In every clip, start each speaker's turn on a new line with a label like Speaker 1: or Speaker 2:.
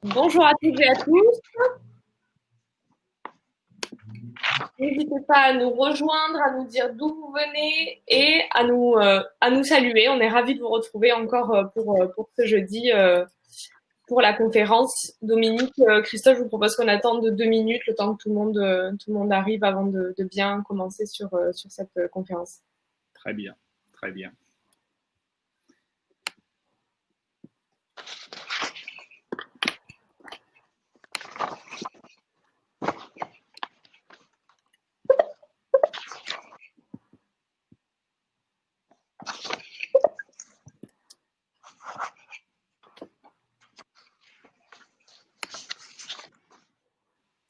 Speaker 1: Bonjour à toutes et à tous. N'hésitez pas à nous rejoindre, à nous dire d'où vous venez et à nous saluer. On est ravis de vous retrouver encore pour ce jeudi pour la conférence. Dominique, Christophe, je vous propose qu'on attende 2 minutes le temps que tout le monde arrive avant de bien commencer sur cette conférence.
Speaker 2: Très bien, très bien.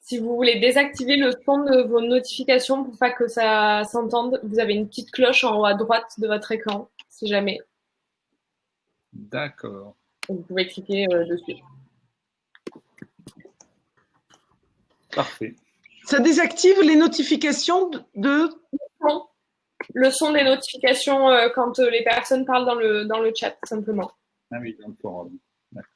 Speaker 1: Si vous voulez désactiver le son de vos notifications pour pas que ça s'entende, vous avez une petite cloche en haut à droite de votre écran, si jamais.
Speaker 2: D'accord.
Speaker 1: Vous pouvez cliquer dessus.
Speaker 2: Parfait.
Speaker 3: Ça désactive les notifications de...
Speaker 1: Le son des notifications quand les personnes parlent dans le chat, simplement.
Speaker 2: Ah oui, dans le forum. D'accord.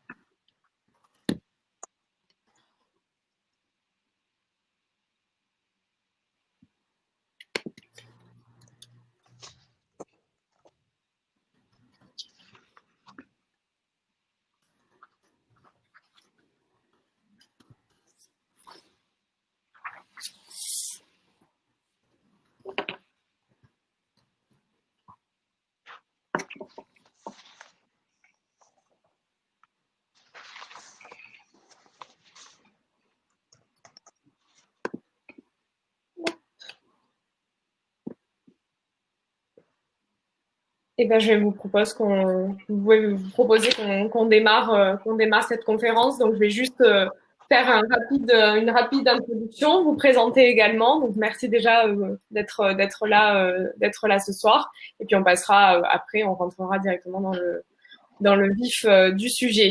Speaker 1: Eh ben, vous pouvez vous proposer qu'on démarre cette conférence. Donc, je vais juste faire une rapide introduction, vous présenter également. Donc, merci déjà d'être là ce soir. Et puis, on passera après, on rentrera directement dans le vif du sujet.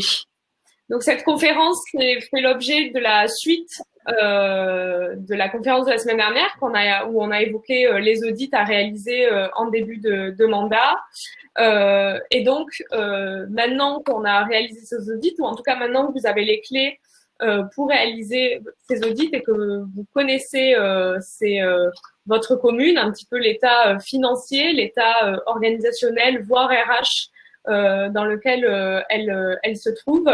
Speaker 1: Donc, cette conférence fait l'objet de la suite de la conférence de la semaine dernière où on a évoqué les audits à réaliser en début de mandat. Et donc, maintenant qu'on a réalisé ces audits, ou en tout cas maintenant que vous avez les clés pour réaliser ces audits et que vous connaissez votre commune, un petit peu l'état financier, l'état organisationnel, voire RH, dans lequel elle se trouve,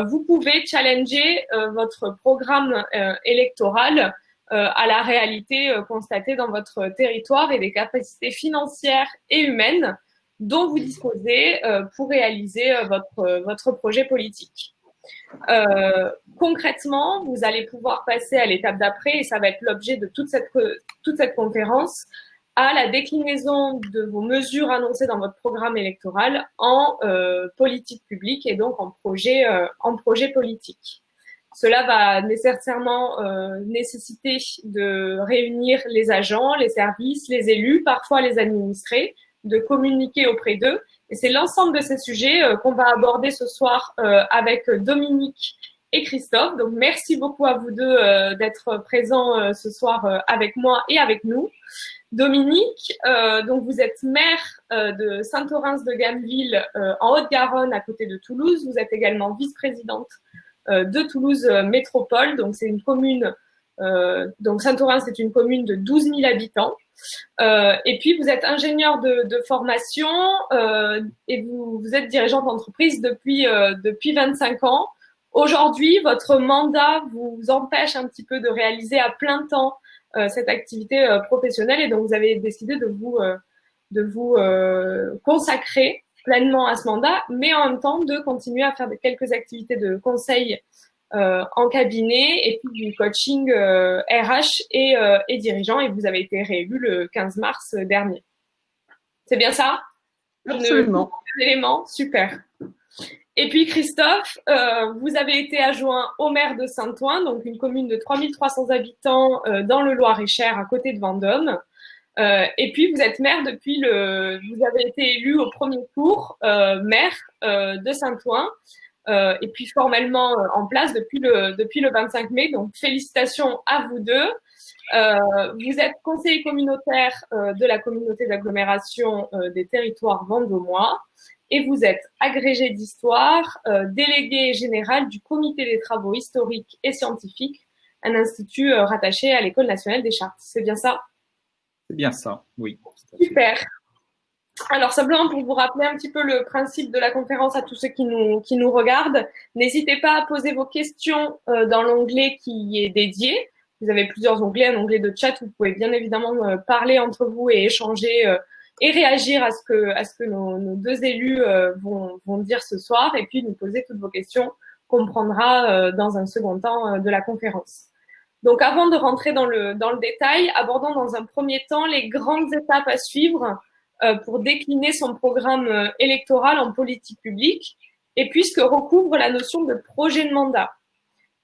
Speaker 1: vous pouvez challenger votre programme électoral à la réalité constatée dans votre territoire et des capacités financières et humaines dont vous disposez pour réaliser votre projet politique. Concrètement, vous allez pouvoir passer à l'étape d'après, et ça va être l'objet de toute cette conférence, à la déclinaison de vos mesures annoncées dans votre programme électoral en politique publique et donc en projet politique. Cela va nécessairement nécessiter de réunir les agents, les services, les élus, parfois les administrés, de communiquer auprès d'eux. Et c'est l'ensemble de ces sujets qu'on va aborder ce soir avec Dominique et Christophe. Donc, merci beaucoup à vous deux d'être présents ce soir avec moi et avec nous. Dominique, donc vous êtes maire de Saint-Orens-de-Gameville en Haute-Garonne, à côté de Toulouse. Vous êtes également vice-présidente de Toulouse Métropole. Donc, c'est une commune. Donc, Saint-Orens, c'est une commune de 12 000 habitants. Et puis, vous êtes ingénieur de formation et vous êtes dirigeante d'entreprise depuis 25 ans. Aujourd'hui, votre mandat vous empêche un petit peu de réaliser à plein temps cette activité professionnelle et donc vous avez décidé de vous consacrer pleinement à ce mandat, mais en même temps de continuer à faire quelques activités de conseil en cabinet et puis du coaching RH et dirigeant, et vous avez été réélu le 15 mars dernier. C'est bien ça?
Speaker 3: Absolument.
Speaker 1: Éléments, super. Et puis Christophe, vous avez été adjoint au maire de Saint-Ouen, donc une commune de 3300 habitants dans le Loir-et-Cher, à côté de Vendôme. Et puis vous êtes maire vous avez été élu au premier tour maire de Saint-Ouen. Et puis formellement en place depuis le 25 mai. Donc félicitations à vous deux. Vous êtes conseiller communautaire de la communauté d'agglomération des territoires vendômois et vous êtes agrégé d'histoire, délégué général du comité des travaux historiques et scientifiques, un institut rattaché à l'École nationale des chartes. C'est bien ça?
Speaker 2: C'est bien ça, oui.
Speaker 1: Super. Alors, simplement pour vous rappeler un petit peu le principe de la conférence à tous ceux qui nous regardent, n'hésitez pas à poser vos questions dans l'onglet qui y est dédié. Vous avez plusieurs onglets, un onglet de chat où vous pouvez bien évidemment parler entre vous et échanger et réagir à ce que nos deux élus vont dire ce soir et puis nous poser toutes vos questions qu'on prendra dans un second temps de la conférence. Donc, avant de rentrer dans le détail, abordons dans un premier temps les grandes étapes à suivre pour décliner son programme électoral en politique publique et puis ce que recouvre la notion de projet de mandat.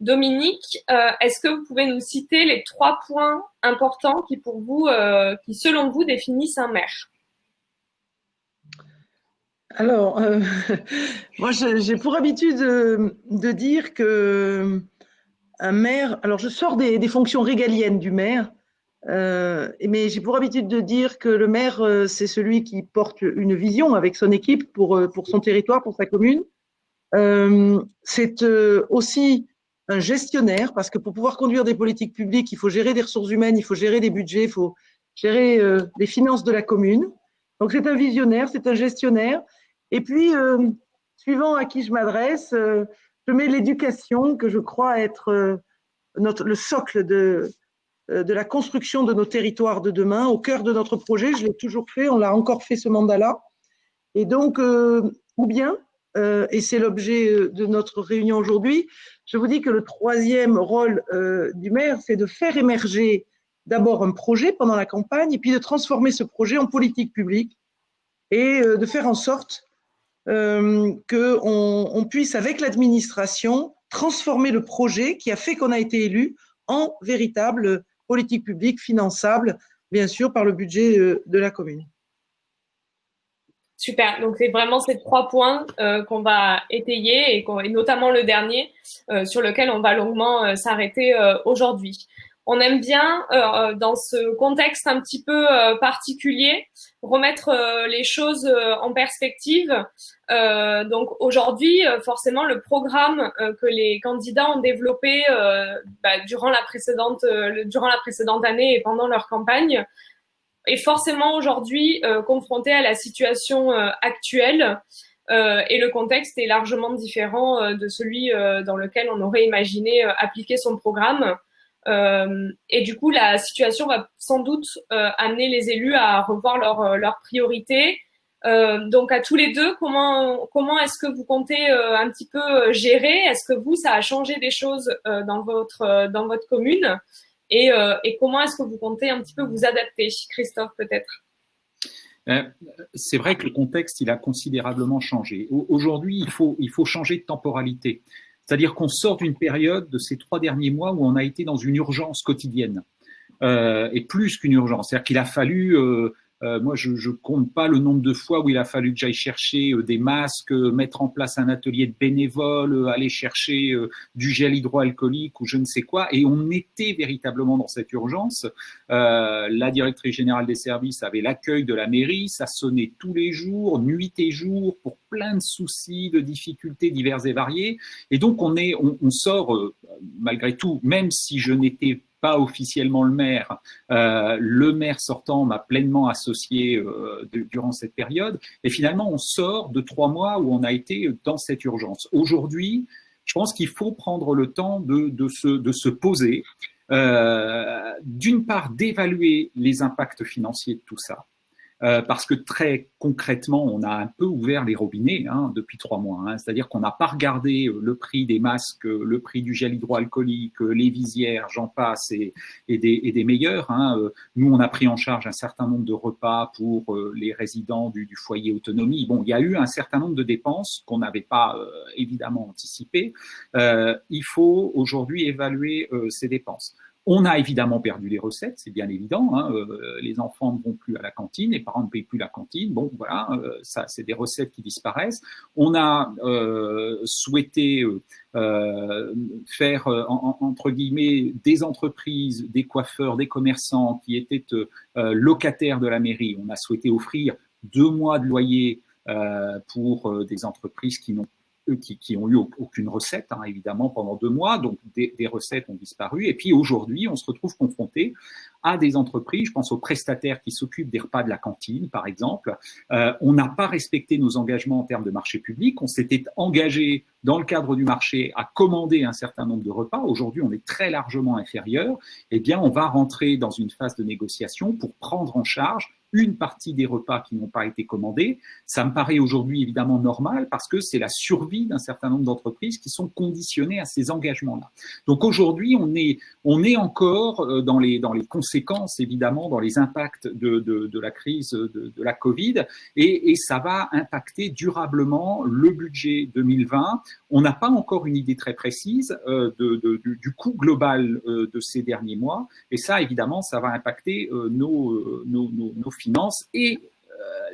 Speaker 1: Dominique, est-ce que vous pouvez nous citer les 3 points importants qui selon vous définissent un maire?
Speaker 3: Alors, moi j'ai pour habitude de dire que un maire, alors je sors des fonctions régaliennes du maire, mais j'ai pour habitude de dire que le maire, c'est celui qui porte une vision avec son équipe pour son territoire, pour sa commune. C'est aussi un gestionnaire, parce que pour pouvoir conduire des politiques publiques, il faut gérer des ressources humaines, il faut gérer des budgets, il faut gérer les finances de la commune. Donc c'est un visionnaire, c'est un gestionnaire. Et puis, suivant à qui je m'adresse, je mets l'éducation, que je crois être le socle de la construction de nos territoires de demain, au cœur de notre projet. Je l'ai toujours fait, on l'a encore fait ce mandat-là. Et donc, ou bien, et c'est l'objet de notre réunion aujourd'hui, je vous dis que le 3e rôle du maire, c'est de faire émerger d'abord un projet pendant la campagne et puis de transformer ce projet en politique publique et de faire en sorte qu'on puisse, avec l'administration, transformer le projet qui a fait qu'on a été élu en véritable politique publique finançable, bien sûr, par le budget de la commune.
Speaker 1: Super, donc c'est vraiment ces 3 points qu'on va étayer et notamment le dernier sur lequel on va longuement s'arrêter aujourd'hui. On aime bien, dans ce contexte un petit peu particulier, remettre les choses en perspective. Donc aujourd'hui, forcément, le programme que les candidats ont développé durant la précédente année et pendant leur campagne est forcément aujourd'hui confronté à la situation actuelle. Et le contexte est largement différent de celui dans lequel on aurait imaginé appliquer son programme. Et du coup, la situation va sans doute amener les élus à revoir leurs priorités. Donc, à tous les deux, comment est-ce que vous comptez un petit peu gérer? Est-ce que ça a changé des choses dans votre commune? Et comment est-ce que vous comptez un petit peu vous adapter? Christophe, peut-être.
Speaker 2: C'est vrai que le contexte, il a considérablement changé. Aujourd'hui, il faut changer de temporalité. C'est-à-dire qu'on sort d'une période de ces 3 derniers mois où on a été dans une urgence quotidienne, et plus qu'une urgence. C'est-à-dire qu'il a fallu, moi je compte pas le nombre de fois où il a fallu que j'aille chercher des masques, mettre en place un atelier de bénévoles, aller chercher du gel hydroalcoolique ou je ne sais quoi. Et on était véritablement dans cette urgence. La directrice générale des services avait l'accueil de la mairie, ça sonnait tous les jours, nuit et jour, pour plein de soucis, de difficultés diverses et variées. Et donc on sort, malgré tout, même si je n'étais pas officiellement le maire sortant m'a pleinement associé durant cette période. Et finalement, on sort de 3 mois où on a été dans cette urgence. Aujourd'hui, je pense qu'il faut prendre le temps de se poser, d'une part d'évaluer les impacts financiers de tout ça, parce que très concrètement, on a un peu ouvert les robinets depuis 3 mois. C'est-à-dire qu'on n'a pas regardé le prix des masques, le prix du gel hydroalcoolique, les visières, j'en passe, et des meilleurs. Nous, on a pris en charge un certain nombre de repas pour les résidents du foyer autonomie. Bon, il y a eu un certain nombre de dépenses qu'on n'avait pas évidemment anticipées. Il faut aujourd'hui évaluer ces dépenses. On a évidemment perdu les recettes, c'est bien évident. Hein, les enfants ne vont plus à la cantine, les parents ne payent plus la cantine. Bon, voilà, ça, c'est des recettes qui disparaissent. On a souhaité faire, entre guillemets, des entreprises, des coiffeurs, des commerçants qui étaient locataires de la mairie. On a souhaité offrir 2 mois de loyer pour des entreprises qui ont eu aucune recette, hein, évidemment, pendant 2 mois, donc des recettes ont disparu. Et puis aujourd'hui, on se retrouve confronté à des entreprises, je pense aux prestataires qui s'occupent des repas de la cantine, par exemple. On n'a pas respecté nos engagements en termes de marché public. On s'était engagé dans le cadre du marché à commander un certain nombre de repas. Aujourd'hui, on est très largement inférieur. Eh bien, on va rentrer dans une phase de négociation pour prendre en charge une partie des repas qui n'ont pas été commandés. Ça me paraît aujourd'hui évidemment normal parce que c'est la survie d'un certain nombre d'entreprises qui sont conditionnées à ces engagements-là. Donc aujourd'hui, on est encore dans les conséquences, évidemment, dans les impacts de la crise de la Covid et ça va impacter durablement le budget 2020. On n'a pas encore une idée très précise du coût global de ces derniers mois et ça, évidemment, ça va impacter nos finances et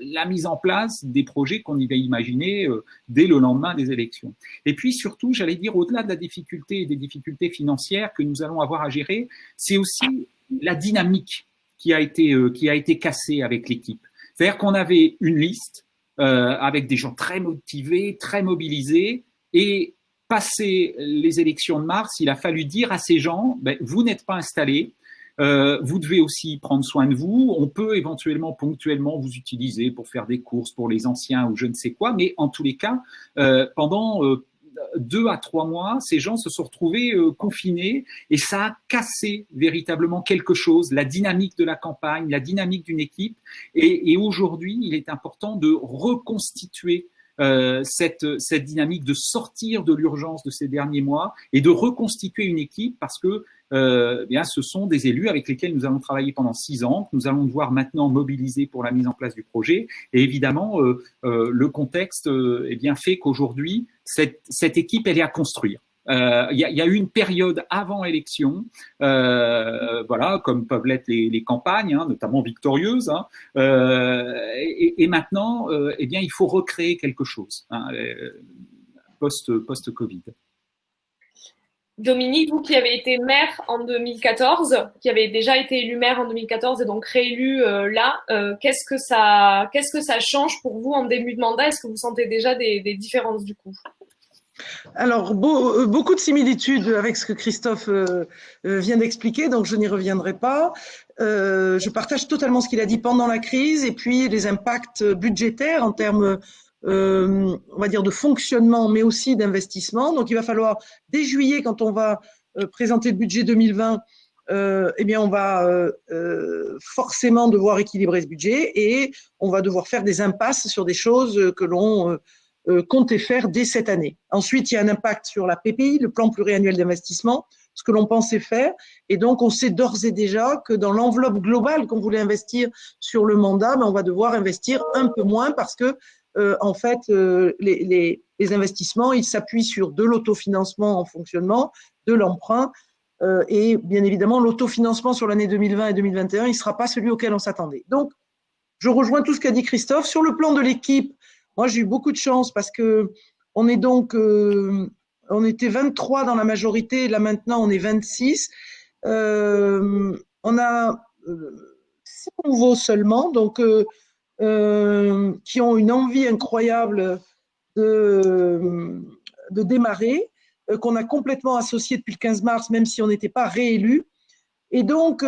Speaker 2: la mise en place des projets qu'on y va imaginer dès le lendemain des élections. Et puis surtout, j'allais dire, au-delà de la difficulté et des difficultés financières que nous allons avoir à gérer, c'est aussi la dynamique qui a été cassée avec l'équipe. C'est-à-dire qu'on avait une liste avec des gens très motivés, très mobilisés, et passé les élections de mars, il a fallu dire à ces gens, vous n'êtes pas installés, vous devez aussi prendre soin de vous. On peut éventuellement, ponctuellement, vous utiliser pour faire des courses pour les anciens ou je ne sais quoi, mais en tous les cas, pendant 2 à 3 mois, ces gens se sont retrouvés confinés et ça a cassé véritablement quelque chose, la dynamique de la campagne, la dynamique d'une équipe. Et aujourd'hui, il est important de reconstituer cette dynamique, de sortir de l'urgence de ces derniers mois et de reconstituer une équipe parce que bien, ce sont des élus avec lesquels nous allons travailler pendant 6 ans, que nous allons devoir maintenant mobiliser pour la mise en place du projet. Et évidemment, le contexte eh bien, fait qu'aujourd'hui, cette équipe, elle est à construire. Il y a eu une période avant élection, voilà, comme peuvent l'être les campagnes, hein, notamment victorieuses, hein, et maintenant, eh bien, il faut recréer quelque chose, hein, post-Covid.
Speaker 1: Dominique, vous qui avez été maire en 2014, qui avez déjà été élu maire en 2014 et donc réélu là, qu'est-ce que ça change pour vous en début de mandat? Est-ce que vous sentez déjà des différences du coup?
Speaker 3: Alors, beaucoup de similitudes avec ce que Christophe vient d'expliquer, donc je n'y reviendrai pas. Je partage totalement ce qu'il a dit pendant la crise et puis les impacts budgétaires en termes, on va dire, de fonctionnement, mais aussi d'investissement. Donc, il va falloir, dès juillet, quand on va présenter le budget 2020, eh bien, on va forcément devoir équilibrer ce budget et on va devoir faire des impasses sur des choses que l'on comptait faire dès cette année. Ensuite, il y a un impact sur la PPI, le plan pluriannuel d'investissement, ce que l'on pensait faire. Et donc, on sait d'ores et déjà que dans l'enveloppe globale qu'on voulait investir sur le mandat, on va devoir investir un peu moins parce que, en fait, les investissements, ils s'appuient sur de l'autofinancement en fonctionnement, de l'emprunt. Et bien évidemment, l'autofinancement sur l'année 2020 et 2021, il ne sera pas celui auquel on s'attendait. Donc, je rejoins tout ce qu'a dit Christophe. Sur le plan de l'équipe, moi, j'ai eu beaucoup de chance parce que on est donc, on était 23 dans la majorité, et là maintenant on est 26. On a 6 nouveaux seulement, donc qui ont une envie incroyable de démarrer, qu'on a complètement associé depuis le 15 mars, même si on n'était pas réélu. Et donc,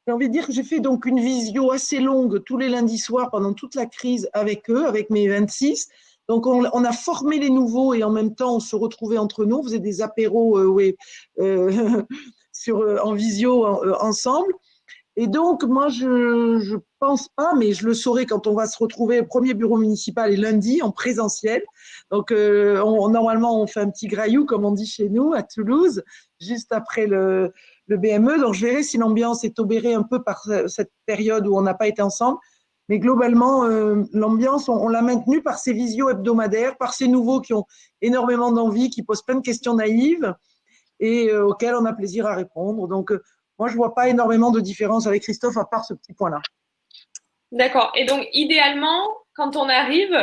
Speaker 3: j'ai envie de dire que j'ai fait donc une visio assez longue tous les lundis soirs pendant toute la crise avec eux, avec mes 26. Donc, on a formé les nouveaux et en même temps, on se retrouvait entre nous, on faisait des apéros en visio ensemble. Et donc, moi, je pense pas, mais je le saurai quand on va se retrouver au premier bureau municipal et lundi en présentiel. Donc, normalement, on fait un petit graillou, comme on dit chez nous, à Toulouse, juste après le BME. Donc, je verrai si l'ambiance est obérée un peu par cette période où on n'a pas été ensemble. Mais globalement, l'ambiance, on l'a maintenue par ces visios hebdomadaires, par ces nouveaux qui ont énormément d'envie, qui posent plein de questions naïves. et auxquelles on a plaisir à répondre. Donc, moi, je ne vois pas énormément de différence avec Christophe à part ce petit point-là.
Speaker 1: D'accord. Et donc, idéalement, quand on arrive,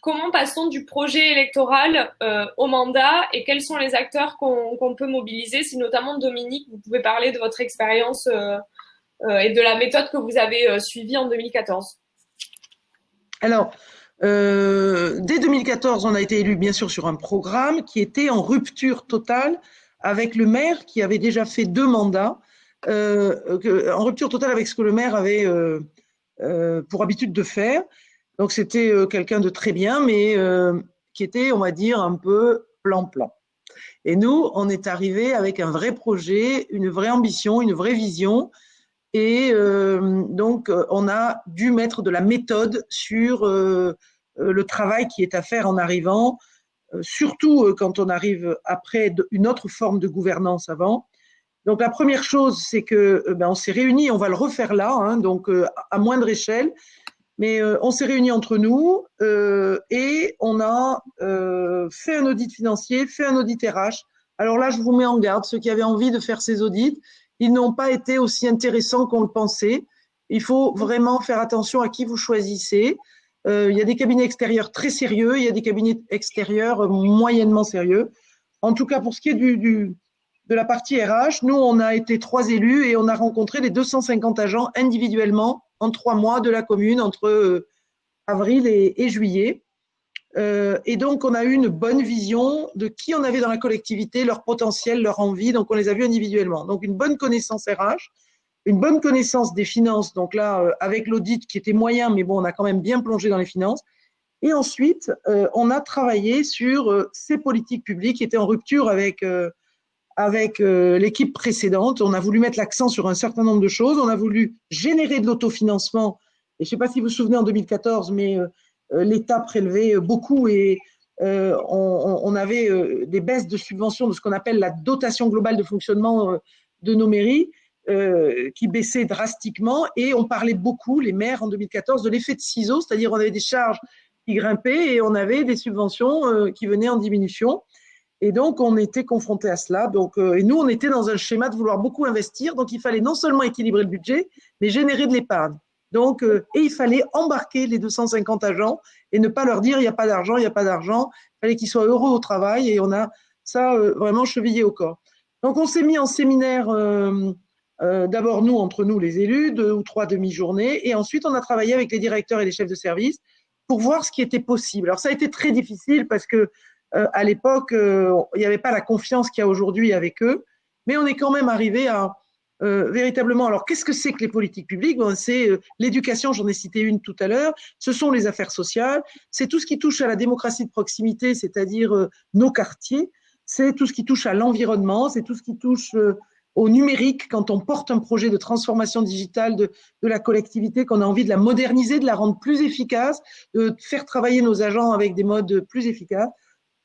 Speaker 1: comment passe-t-on du projet électoral au mandat et quels sont les acteurs qu'on peut mobiliser? Si notamment, Dominique, vous pouvez parler de votre expérience et de la méthode que vous avez suivie en 2014.
Speaker 3: Alors, dès 2014, on a été élu bien sûr sur un programme qui était en rupture totale avec le maire qui avait déjà fait 2 mandats, en rupture totale avec ce que le maire avait pour habitude de faire. Donc c'était quelqu'un de très bien, mais qui était, on va dire, un peu plan-plan. Et nous, on est arrivé avec un vrai projet, une vraie ambition, une vraie vision. Et donc, on a dû mettre de la méthode sur le travail qui est à faire en arrivant, surtout quand on arrive après une autre forme de gouvernance avant. Donc, la première chose, c'est que on s'est réunis, on va le refaire là, hein, donc à moindre échelle, mais on s'est réunis entre nous et on a fait un audit financier, fait un audit RH. Alors là, je vous mets en garde, ceux qui avaient envie de faire ces audits, ils n'ont pas été aussi intéressants qu'on le pensait. Il faut vraiment faire attention à qui vous choisissez. Il y a des cabinets extérieurs très sérieux, il y a des cabinets extérieurs moyennement sérieux. En tout cas, pour ce qui est de la partie RH, nous, on a été 3 élus et on a rencontré les 250 agents individuellement en 3 mois de la commune entre avril et juillet. Et donc, on a eu une bonne vision de qui on avait dans la collectivité, leur potentiel, leur envie. Donc, on les a vus individuellement. Donc, une bonne connaissance RH, une bonne connaissance des finances. Donc là, avec l'audit qui était moyen, mais bon, on a quand même bien plongé dans les finances. Et ensuite, on a travaillé sur ces politiques publiques qui étaient en rupture avec l'équipe précédente. On a voulu mettre l'accent sur un certain nombre de choses. On a voulu générer de l'autofinancement. Et je ne sais pas si vous vous souvenez en 2014, mais l'État prélevait beaucoup et on avait des baisses de subventions de ce qu'on appelle la dotation globale de fonctionnement de nos mairies qui baissait drastiquement et on parlait beaucoup, les maires en 2014, de l'effet de ciseaux, c'est-à-dire on avait des charges qui grimpaient et on avait des subventions qui venaient en diminution. Et donc, on était confronté à cela. Donc, et nous, on était dans un schéma de vouloir beaucoup investir. Donc, il fallait non seulement équilibrer le budget, mais générer de l'épargne. Donc, et il fallait embarquer les 250 agents et ne pas leur dire il n'y a pas d'argent, il n'y a pas d'argent. Il fallait qu'ils soient heureux au travail et on a ça vraiment chevillé au corps. Donc, on s'est mis en séminaire, d'abord nous, entre nous, les élus, 2 ou 3 demi-journées. Et ensuite, on a travaillé avec les directeurs et les chefs de service pour voir ce qui était possible. Alors, ça a été très difficile parce que à l'époque, il n'y avait pas la confiance qu'il y a aujourd'hui avec eux, mais on est quand même arrivé à véritablement. Alors, qu'est-ce que c'est que les politiques publiques? C'est l'éducation, j'en ai cité une tout à l'heure, ce sont les affaires sociales, c'est tout ce qui touche à la démocratie de proximité, c'est-à-dire nos quartiers, c'est tout ce qui touche à l'environnement, c'est tout ce qui touche au numérique, quand on porte un projet de transformation digitale de la collectivité, qu'on a envie de la moderniser, de la rendre plus efficace, de faire travailler nos agents avec des modes plus efficaces.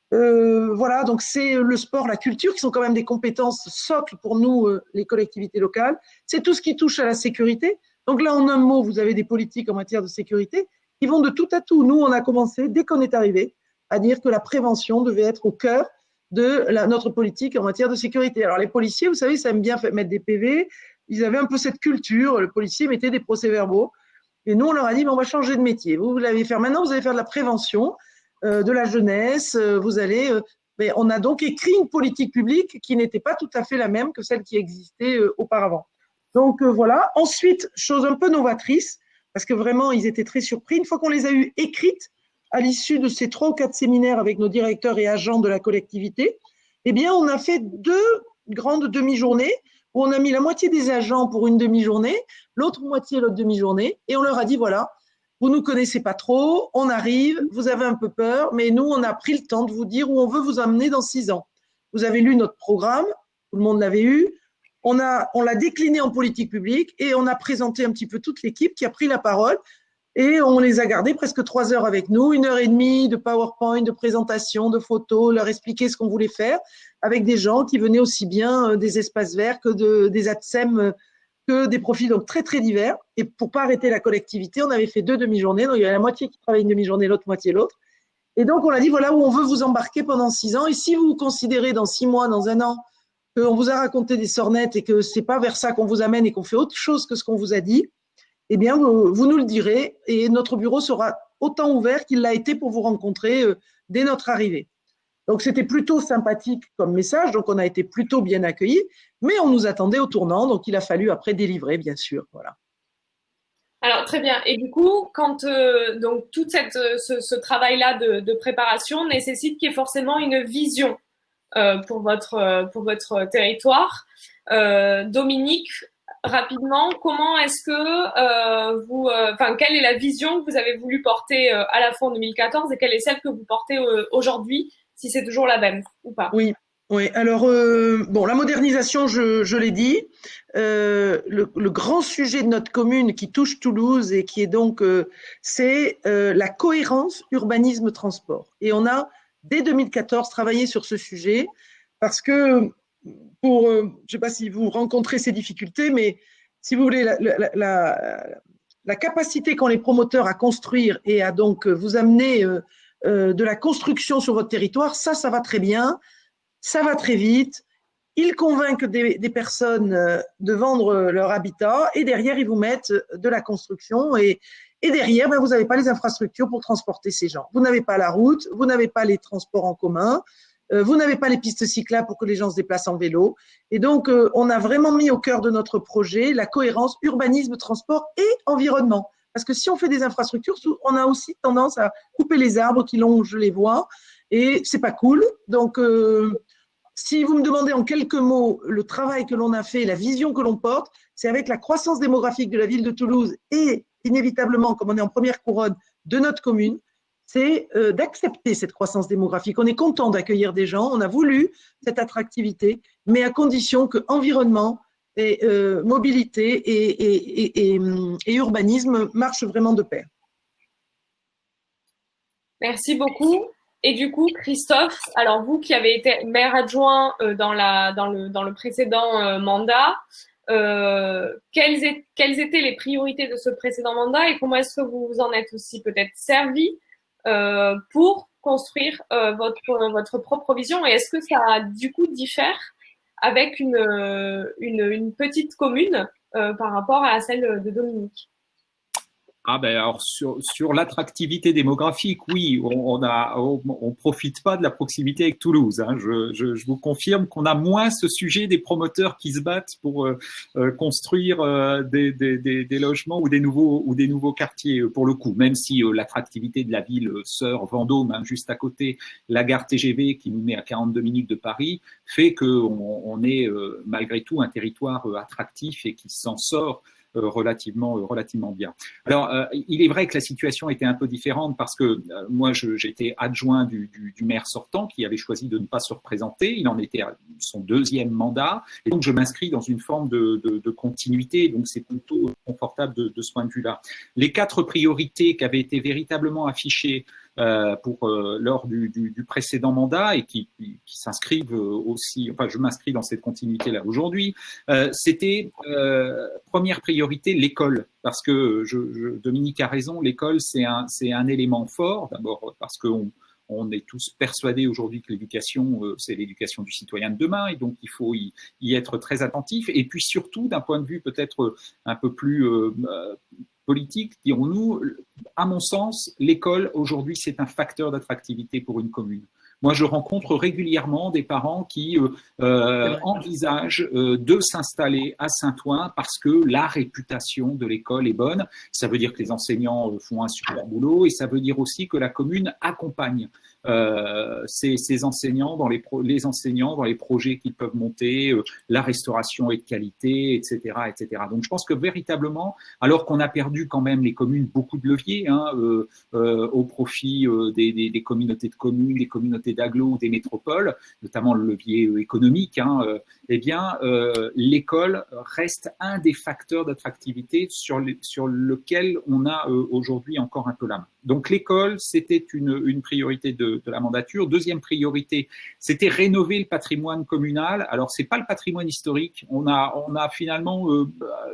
Speaker 3: Voilà, donc c'est le sport, la culture qui sont quand même des compétences socles pour nous, les collectivités locales. C'est tout ce qui touche à la sécurité. Donc là, en un mot, vous avez des politiques en matière de sécurité qui vont de tout à tout. Nous, on a commencé, dès qu'on est arrivé, à dire que la prévention devait être au cœur de notre politique en matière de sécurité. Alors les policiers, vous savez, ça aime bien mettre des PV. Ils avaient un peu cette culture. Le policier mettait des procès-verbaux. Et nous, on leur a dit, on va changer de métier. Vous l'allez faire maintenant, vous allez faire de la prévention. De la jeunesse, vous allez. Mais on a donc écrit une politique publique qui n'était pas tout à fait la même que celle qui existait auparavant. Donc voilà. Ensuite, chose un peu novatrice, parce que vraiment, ils étaient très surpris. Une fois qu'on les a eues écrites, à l'issue de ces 3 ou 4 séminaires avec nos directeurs et agents de la collectivité, eh bien, on a fait 2 grandes demi-journées où on a mis la moitié des agents pour une demi-journée, l'autre moitié l'autre demi-journée, et on leur a dit voilà. Vous ne nous connaissez pas trop, on arrive, vous avez un peu peur, mais nous, on a pris le temps de vous dire où on veut vous amener dans 6 ans. Vous avez lu notre programme, tout le monde l'avait eu, on l'a décliné en politique publique et on a présenté un petit peu toute l'équipe qui a pris la parole et on les a gardés presque 3 heures avec nous, 1h30 de PowerPoint, de présentation, de photos, leur expliquer ce qu'on voulait faire avec des gens qui venaient aussi bien des espaces verts que des ATSEM, que des profils donc très très divers. Et pour pas arrêter la collectivité, on avait fait 2 demi-journées. Donc il y avait la moitié qui travaillait une demi-journée, l'autre moitié l'autre. Et donc, on a dit, voilà où on veut vous embarquer pendant 6 ans. Et si vous considérez dans 6 mois, dans 1 an, qu'on vous a raconté des sornettes et que c'est pas vers ça qu'on vous amène et qu'on fait autre chose que ce qu'on vous a dit, eh bien, vous nous le direz et notre bureau sera autant ouvert qu'il l'a été pour vous rencontrer dès notre arrivée. Donc, c'était plutôt sympathique comme message. Donc, on a été plutôt bien accueillis, mais on nous attendait au tournant. Donc, il a fallu après délivrer, bien sûr. Voilà.
Speaker 1: Alors, très bien. Et du coup, quand donc tout ce travail-là de préparation nécessite qu'il y ait forcément une vision pour votre territoire. Dominique, rapidement, comment est-ce que quelle est la vision que vous avez voulu porter à la fois en 2014 et quelle est celle que vous portez aujourd'hui, si c'est toujours la même ou pas?
Speaker 3: Oui. Oui, alors la modernisation, je l'ai dit, le grand sujet de notre commune qui touche Toulouse et qui est donc c'est la cohérence urbanisme-transport. Et on a dès 2014 travaillé sur ce sujet parce que je ne sais pas si vous rencontrez ces difficultés, mais si vous voulez la capacité qu'ont les promoteurs à construire et à donc vous amener de la construction sur votre territoire, ça va très bien. Ça va très vite, ils convainquent des personnes de vendre leur habitat et derrière, ils vous mettent de la construction et derrière, vous n'avez pas les infrastructures pour transporter ces gens. Vous n'avez pas la route, vous n'avez pas les transports en commun, vous n'avez pas les pistes cyclables pour que les gens se déplacent en vélo. Et donc, on a vraiment mis au cœur de notre projet la cohérence urbanisme, transport et environnement. Parce que si on fait des infrastructures, on a aussi tendance à couper les arbres qui longent les voies et c'est pas cool. Donc, si vous me demandez en quelques mots le travail que l'on a fait, la vision que l'on porte, c'est avec la croissance démographique de la ville de Toulouse et inévitablement, comme on est en première couronne de notre commune, c'est d'accepter cette croissance démographique. On est content d'accueillir des gens, on a voulu cette attractivité, mais à condition que environnement et mobilité et urbanisme marchent vraiment de pair.
Speaker 1: Merci beaucoup. Et du coup, Christophe, alors vous qui avez été maire adjoint dans le précédent mandat, quelles étaient les priorités de ce précédent mandat et comment est-ce que vous vous en êtes aussi peut-être servi pour construire votre propre vision et est-ce que ça du coup diffère avec une petite commune par rapport à celle de Dominique?
Speaker 2: Alors sur l'attractivité démographique, oui, on profite pas de la proximité avec Toulouse. Hein. Je vous confirme qu'on a moins ce sujet des promoteurs qui se battent pour construire des logements ou des nouveaux quartiers pour le coup. Même si l'attractivité de la ville sœur Vendôme, hein, juste à côté, la gare TGV qui nous met à 42 minutes de Paris, fait qu'on est malgré tout un territoire attractif et qui s'en sort relativement bien. Alors, il est vrai que la situation était un peu différente parce que moi, j'étais adjoint du maire sortant qui avait choisi de ne pas se représenter. Il en était à son 2e mandat. Et donc, je m'inscris dans une forme de continuité. Donc, c'est plutôt confortable de ce point de vue-là. Les 4 priorités qui avaient été véritablement affichées lors du précédent mandat et qui s'inscrivent aussi, enfin je m'inscris dans cette continuité-là aujourd'hui, c'était première priorité l'école, parce que Dominique a raison, l'école c'est un élément fort, d'abord parce qu'on est tous persuadés aujourd'hui que l'éducation, c'est l'éducation du citoyen de demain, et donc il faut y être très attentif. Et puis surtout, d'un point de vue peut-être un peu plus politique, dirons-nous, à mon sens, l'école aujourd'hui, c'est un facteur d'attractivité pour une commune. Moi, je rencontre régulièrement des parents qui envisagent de s'installer à Saint-Ouen parce que la réputation de l'école est bonne. Ça veut dire que les enseignants font un super boulot et ça veut dire aussi que la commune accompagne ces enseignants dans les enseignants dans les projets qu'ils peuvent monter, la restauration est de qualité, etc., etc. Donc, je pense que véritablement, alors qu'on a perdu quand même les communes beaucoup de leviers au profit des communautés de communes, des communautés d'agglos, des métropoles, notamment le levier économique, l'école reste un des facteurs d'attractivité sur lequel on a aujourd'hui encore un peu la main. Donc l'école, c'était une priorité de la mandature. Deuxième priorité, c'était rénover le patrimoine communal. Alors c'est pas le patrimoine historique. On a finalement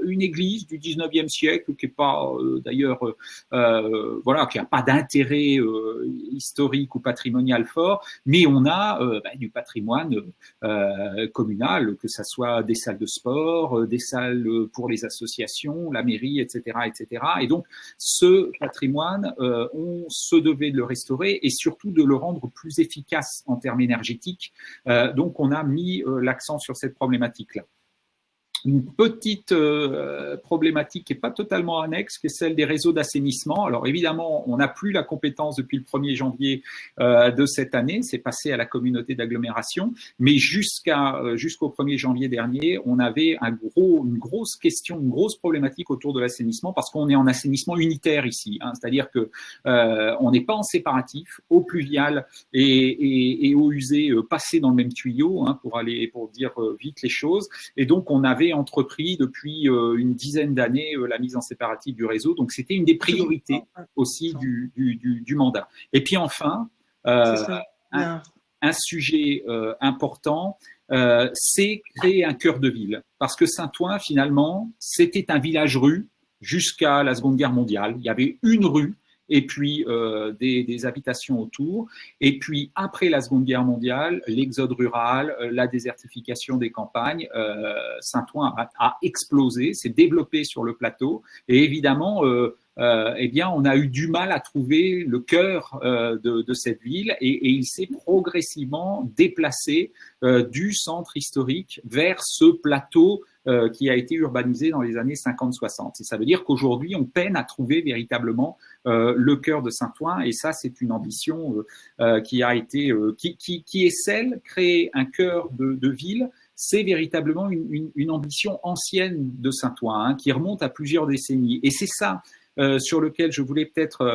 Speaker 2: une église du 19e siècle qui est pas d'ailleurs voilà, qui a pas d'intérêt historique ou patrimonial fort, mais on a du patrimoine communal, que ça soit des salles de sport, des salles pour les associations, la mairie, etc., etc. Et donc ce patrimoine, on se devait de le restaurer et surtout de le rendre plus efficace en termes énergétiques. Donc on a mis l'accent sur cette problématique-là. Une petite problématique qui n'est pas totalement annexe, qui est celle des réseaux d'assainissement. Alors évidemment, on n'a plus la compétence depuis le 1er janvier de cette année, c'est passé à la communauté d'agglomération, mais jusqu'au 1er janvier dernier, on avait une grosse question, une grosse problématique autour de l'assainissement, parce qu'on est en assainissement unitaire ici, hein, c'est-à-dire que on n'est pas en séparatif, eau pluviale et eau usée passées dans le même tuyau, hein, pour dire vite les choses, et donc on avait entrepris depuis une dizaine d'années la mise en séparatif du réseau. Donc, c'était une des priorités aussi du mandat. Et puis enfin, un sujet important, c'est créer un cœur de ville. Parce que Saint-Ouen, finalement, c'était un village-rue jusqu'à la Seconde Guerre mondiale. Il y avait une rue et puis des habitations autour. Et puis, après la Seconde Guerre mondiale, l'exode rural, la désertification des campagnes, Saint-Ouen a explosé, s'est développé sur le plateau. Et évidemment, eh bien, on a eu du mal à trouver le cœur de cette ville et il s'est progressivement déplacé du centre historique vers ce plateau qui a été urbanisé dans les années 50-60. Et ça veut dire qu'aujourd'hui, on peine à trouver véritablement le cœur de Saint-Ouen. Et ça, c'est une ambition qui a été, qui est celle, créer un cœur de ville. C'est véritablement une ambition ancienne de Saint-Ouen, hein, qui remonte à plusieurs décennies. Et c'est ça sur lequel je voulais peut-être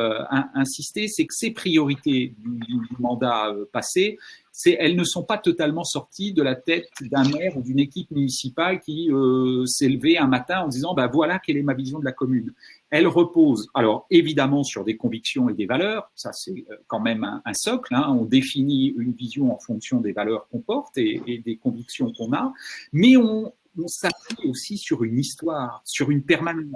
Speaker 2: insister, c'est que ces priorités du mandat passé, elles ne sont pas totalement sorties de la tête d'un maire ou d'une équipe municipale qui s'est levé un matin en disant voilà quelle est ma vision de la commune. Elle repose alors évidemment sur des convictions et des valeurs, ça c'est quand même un socle, hein, on définit une vision en fonction des valeurs qu'on porte et des convictions qu'on a, mais on s'appuie aussi sur une histoire, sur une permanence.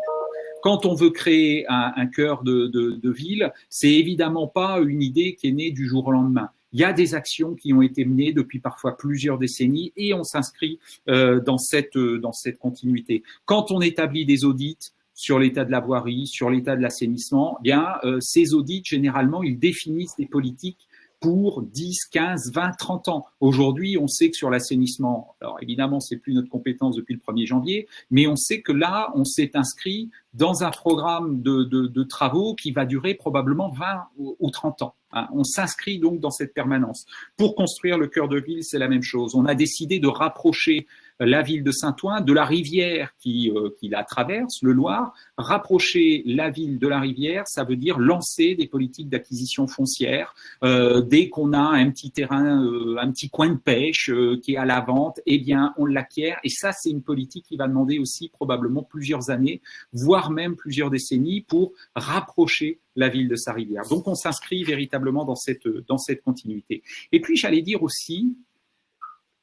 Speaker 2: Quand on veut créer un cœur de ville, c'est évidemment pas une idée qui est née du jour au lendemain. Il y a des actions qui ont été menées depuis parfois plusieurs décennies et on s'inscrit dans cette continuité. Quand on établit des audits sur l'état de la voirie, sur l'état de l'assainissement, eh bien ces audits généralement ils définissent des politiques pour 10, 15, 20, 30 ans. Aujourd'hui, on sait que sur l'assainissement, alors évidemment, c'est plus notre compétence depuis le 1er janvier, mais on sait que là, on s'est inscrit dans un programme de travaux qui va durer probablement 20 ou 30 ans. Hein. On s'inscrit donc dans cette permanence. Pour construire le cœur de ville, c'est la même chose. On a décidé de rapprocher la ville de Saint-Ouen de la rivière qui la traverse, le Loir. Rapprocher la ville de la rivière, ça veut dire lancer des politiques d'acquisition foncière. Dès qu'on a un petit terrain, un petit coin de pêche qui est à la vente, eh bien, on l'acquiert. Et ça, c'est une politique qui va demander aussi probablement plusieurs années, voire même plusieurs décennies pour rapprocher la ville de sa rivière. Donc, on s'inscrit véritablement dans cette continuité. Et puis, j'allais dire aussi,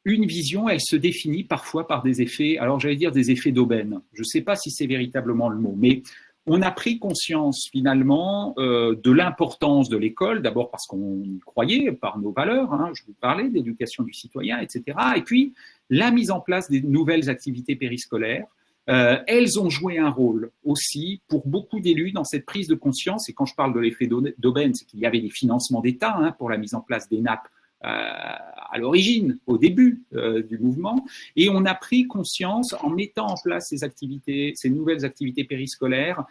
Speaker 2: une vision, elle se définit parfois par des effets, alors j'allais dire des effets d'aubaine. Je ne sais pas si c'est véritablement le mot, mais on a pris conscience finalement de l'importance de l'école, d'abord parce qu'on y croyait par nos valeurs, hein, je vous parlais d'éducation du citoyen, etc. Et puis, la mise en place des nouvelles activités périscolaires, elles ont joué un rôle aussi pour beaucoup d'élus dans cette prise de conscience. Et quand je parle de l'effet d'aubaine, c'est qu'il y avait des financements d'État pour la mise en place des nappes à l'origine, au début du mouvement, et on a pris conscience en mettant en place ces activités, ces nouvelles activités périscolaires,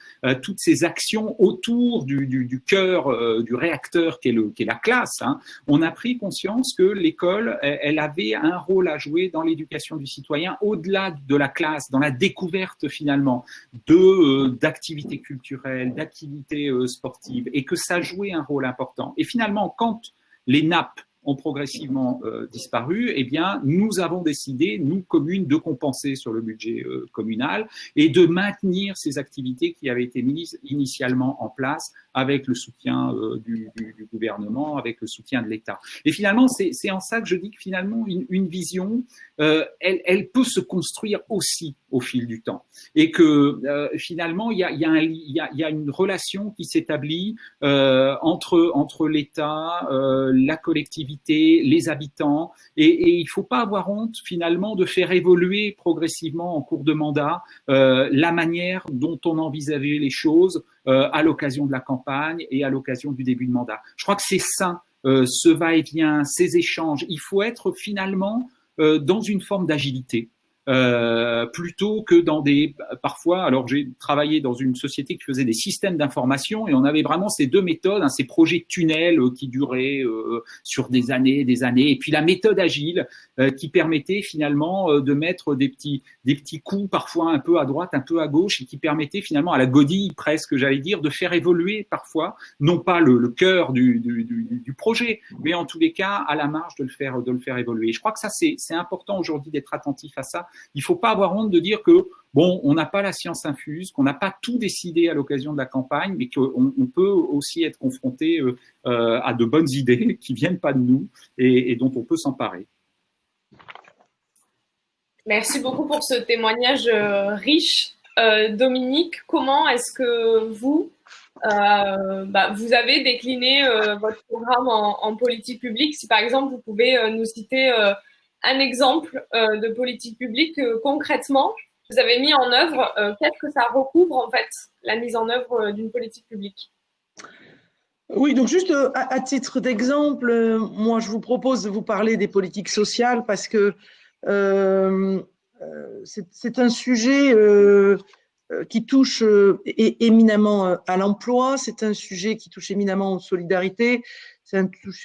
Speaker 2: toutes ces actions autour du cœur du réacteur qui est la classe. Hein, on a pris conscience que l'école, elle avait un rôle à jouer dans l'éducation du citoyen, au-delà de la classe, dans la découverte finalement d'activités culturelles, d'activités sportives, et que ça jouait un rôle important. Et finalement, quand les nappes ont progressivement disparu, eh bien, nous avons décidé, nous, communes, de compenser sur le budget communal et de maintenir ces activités qui avaient été mises initialement en place avec le soutien du gouvernement, avec le soutien de l'État. Et finalement, c'est en ça que je dis que finalement, une vision, elle peut se construire aussi au fil du temps. Et que finalement, il y a une relation qui s'établit entre l'État, la collectivité, les habitants. Et il ne faut pas avoir honte finalement de faire évoluer progressivement en cours de mandat la manière dont on envisageait les choses à l'occasion de la campagne et à l'occasion du début de mandat. Je crois que c'est sain, ce va-et-vient, ces échanges. Il faut être finalement dans une forme d'agilité. Plutôt que dans parfois, alors j'ai travaillé dans une société qui faisait des systèmes d'information et on avait vraiment ces deux méthodes, ces projets tunnels qui duraient sur des années, et puis la méthode agile qui permettait finalement de mettre des petits coups parfois un peu à droite, un peu à gauche et qui permettait finalement à la godille presque, j'allais dire, de faire évoluer parfois, non pas le cœur du projet, mais en tous les cas à la marge de le faire évoluer. Je crois que ça c'est important aujourd'hui d'être attentif à ça. Il ne faut pas avoir honte de dire que, bon, on n'a pas la science infuse, qu'on n'a pas tout décidé à l'occasion de la campagne, mais qu'on peut aussi être confronté à de bonnes idées qui ne viennent pas de nous et dont on peut s'emparer.
Speaker 1: Merci beaucoup pour ce témoignage riche. Dominique, comment est-ce que vous avez décliné votre programme en politique publique? Si par exemple, vous pouvez nous citer un exemple de politique publique concrètement vous avez mis en œuvre, qu'est-ce que ça recouvre en fait, la mise en œuvre d'une politique publique?
Speaker 3: Oui, donc juste à titre d'exemple, moi je vous propose de vous parler des politiques sociales parce que c'est un sujet qui touche éminemment à l'emploi, c'est un sujet qui touche éminemment aux solidarités, c'est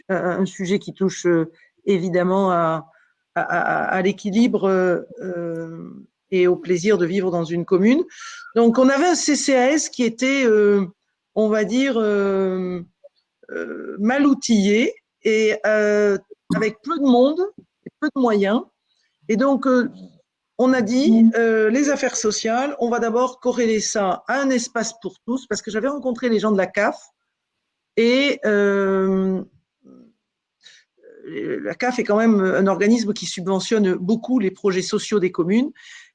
Speaker 3: un sujet qui touche évidemment à l'équilibre et au plaisir de vivre dans une commune. Donc, on avait un CCAS qui était, on va dire, mal outillé et avec peu de monde et peu de moyens. Et donc, on a dit, les affaires sociales, on va d'abord corréler ça à un espace pour tous, parce que j'avais rencontré les gens de la CAF et la CAF est quand même un organisme qui subventionne beaucoup les projets sociaux des communes.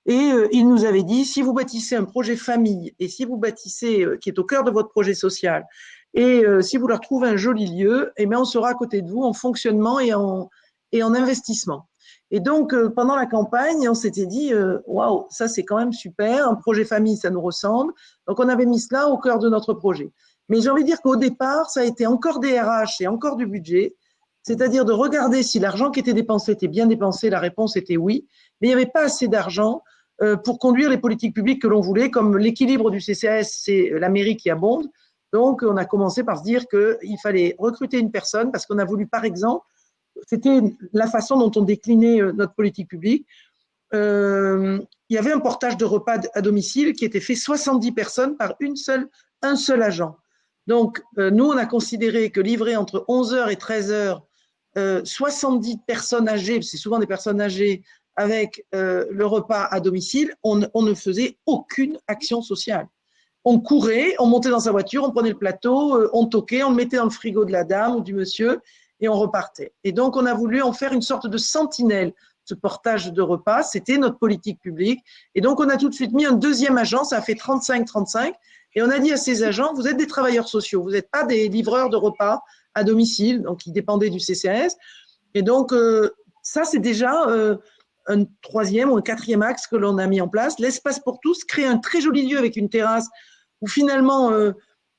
Speaker 3: Et il nous avait dit, si vous bâtissez un projet famille et si vous bâtissez, qui est au cœur de votre projet social, et si vous leur trouvez un joli lieu, eh bien, on sera à côté de vous en fonctionnement et en investissement. Et donc, pendant la campagne, on s'était dit, waouh, ça c'est quand même super, un projet famille, ça nous ressemble. Donc, on avait mis cela au cœur de notre projet. Mais j'ai envie de dire qu'au départ, ça a été encore des RH et encore du budget. C'est-à-dire de regarder si l'argent qui était dépensé était bien dépensé. La réponse était oui, mais il n'y avait pas assez d'argent pour conduire les politiques publiques que l'on voulait. Comme l'équilibre du CCAS, c'est la mairie qui abonde. Donc, on a commencé par se dire qu'il fallait recruter une personne parce qu'on a voulu, par exemple, c'était la façon dont on déclinait notre politique publique. Il y avait un portage de repas à domicile qui était fait 70 personnes par un seul agent. Donc, nous, on a considéré que livrer entre 11h et 13h, 70 personnes âgées, c'est souvent des personnes âgées, avec le repas à domicile, on ne faisait aucune action sociale. On courait, on montait dans sa voiture, on prenait le plateau, on toquait, on le mettait dans le frigo de la dame ou du monsieur et on repartait. Et donc, on a voulu en faire une sorte de sentinelle, ce portage de repas. C'était notre politique publique. Et donc, on a tout de suite mis un deuxième agent, ça a fait 35. Et on a dit à ces agents, vous êtes des travailleurs sociaux, vous n'êtes pas des livreurs de repas à domicile, donc qui dépendaient du CCAS. Et donc, ça, c'est déjà un troisième ou un quatrième axe que l'on a mis en place. L'espace pour tous, créer un très joli lieu avec une terrasse où finalement,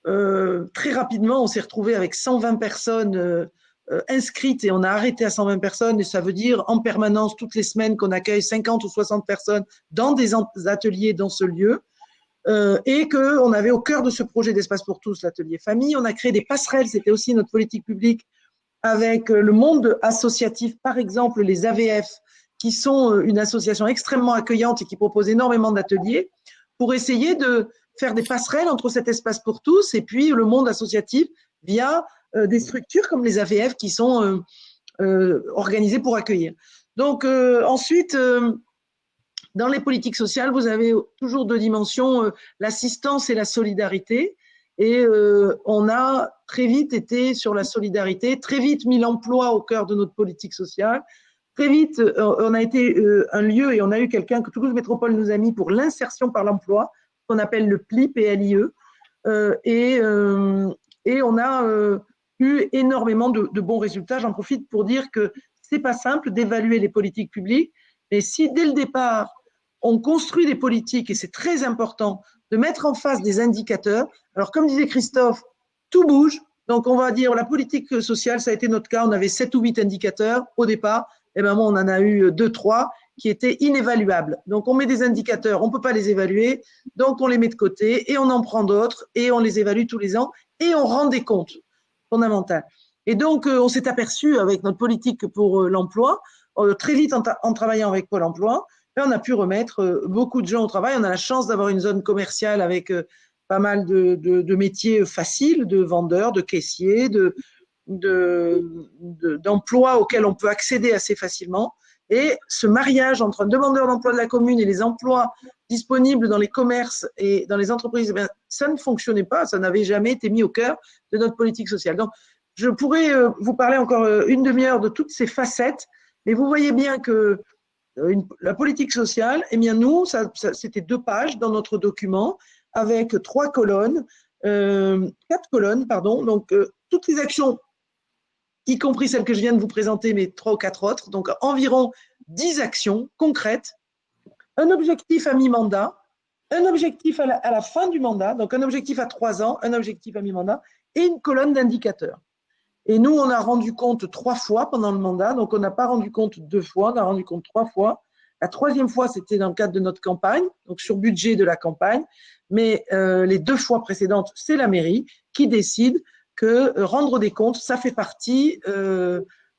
Speaker 3: très rapidement, on s'est retrouvé avec 120 personnes inscrites et on a arrêté à 120 personnes. Et ça veut dire en permanence, toutes les semaines, qu'on accueille 50 ou 60 personnes dans des ateliers dans ce lieu. Et qu'on avait au cœur de ce projet d'espace pour tous l'atelier famille. On a créé des passerelles, c'était aussi notre politique publique avec le monde associatif, par exemple les AVF, qui sont une association extrêmement accueillante et qui propose énormément d'ateliers, pour essayer de faire des passerelles entre cet espace pour tous et puis le monde associatif via des structures comme les AVF qui sont organisés pour accueillir. Donc ensuite, dans les politiques sociales, vous avez toujours deux dimensions, l'assistance et la solidarité. Et on a très vite été sur la solidarité, très vite mis l'emploi au cœur de notre politique sociale. Très vite, on a été un lieu et on a eu quelqu'un que Toulouse Métropole nous a mis pour l'insertion par l'emploi, qu'on appelle le PLI, PLIE. Et on a eu énormément de bons résultats. J'en profite pour dire que c'est pas simple d'évaluer les politiques publiques, mais si dès le départ, on construit des politiques, et c'est très important de mettre en face des indicateurs. Alors, comme disait Christophe, tout bouge. Donc, on va dire la politique sociale, ça a été notre cas. On avait 7 ou 8 indicateurs au départ. Et ben moi, on en a eu 2, 3 qui étaient inévaluables. Donc, on met des indicateurs, on ne peut pas les évaluer. Donc, on les met de côté et on en prend d'autres et on les évalue tous les ans et on rend des comptes fondamentaux. Et donc, on s'est aperçu avec notre politique pour l'emploi, très vite en travaillant avec Pôle emploi, on a pu remettre beaucoup de gens au travail. On a la chance d'avoir une zone commerciale avec pas mal de métiers faciles, de vendeurs, de caissiers, d'emplois auxquels on peut accéder assez facilement. Et ce mariage entre un demandeur d'emploi de la commune et les emplois disponibles dans les commerces et dans les entreprises, eh ça ne fonctionnait pas, ça n'avait jamais été mis au cœur de notre politique sociale. Donc, je pourrais vous parler encore une demi-heure de toutes ces facettes, mais vous voyez bien que la politique sociale, eh bien nous, c'était 2 pages dans notre document avec 4 colonnes, pardon. Donc toutes les actions, y compris celles que je viens de vous présenter, mais 3 ou 4 autres, donc environ 10 actions concrètes, un objectif à mi-mandat, un objectif à la fin du mandat, donc un objectif à 3 ans, un objectif à mi-mandat et une colonne d'indicateurs. Et nous, on a rendu compte 3 fois pendant le mandat. Donc, on n'a pas rendu compte 2 fois, on a rendu compte 3 fois. La 3e fois, c'était dans le cadre de notre campagne, donc sur budget de la campagne. Mais les 2 fois précédentes, c'est la mairie qui décide que rendre des comptes, ça fait partie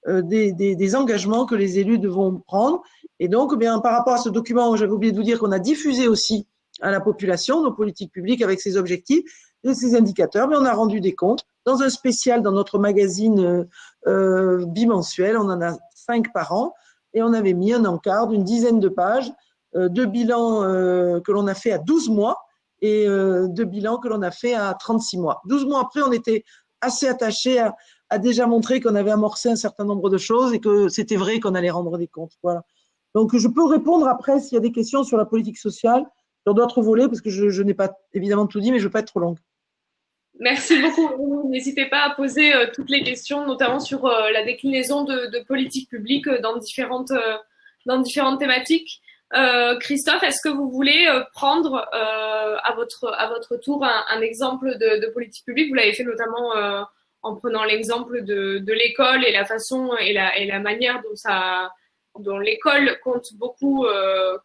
Speaker 3: des engagements que les élus devront prendre. Et donc, bien, par rapport à ce document, j'avais oublié de vous dire qu'on a diffusé aussi à la population nos politiques publiques avec ses objectifs et ses indicateurs, mais on a rendu des comptes. Dans un spécial dans notre magazine bimensuel, on en a 5 par an, et on avait mis un encart d'une dizaine de pages de bilans que l'on a fait à 12 mois et de bilans que l'on a fait à 36 mois. 12 mois après, on était assez attachés à déjà montrer qu'on avait amorcé un certain nombre de choses et que c'était vrai qu'on allait rendre des comptes. Voilà. Donc, je peux répondre après s'il y a des questions sur la politique sociale, sur d'autres volets, parce que je n'ai pas évidemment tout dit, mais je ne veux pas être trop longue.
Speaker 1: Merci beaucoup. N'hésitez pas à poser toutes les questions, notamment sur la déclinaison de politiques publiques dans différentes thématiques. Christophe, est-ce que vous voulez prendre à votre tour un exemple de politique publique? Vous l'avez fait notamment en prenant l'exemple de l'école et la façon et la manière dont l'école compte beaucoup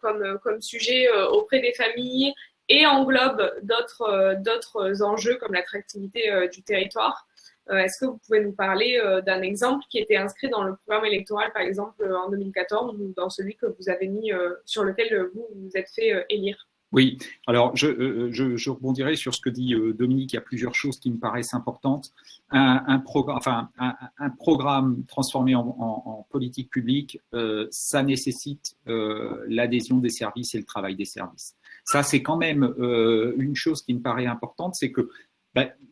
Speaker 1: comme sujet auprès des familles et englobe d'autres enjeux comme l'attractivité du territoire. Est-ce que vous pouvez nous parler d'un exemple qui était inscrit dans le programme électoral, par exemple en 2014, ou dans celui que vous avez mis sur lequel vous vous êtes fait élire?
Speaker 2: Oui, alors je rebondirai sur ce que dit Dominique. Il y a plusieurs choses qui me paraissent importantes. Un programme transformé en politique publique, ça nécessite l'adhésion des services et le travail des services. Ça, c'est quand même une chose qui me paraît importante, c'est que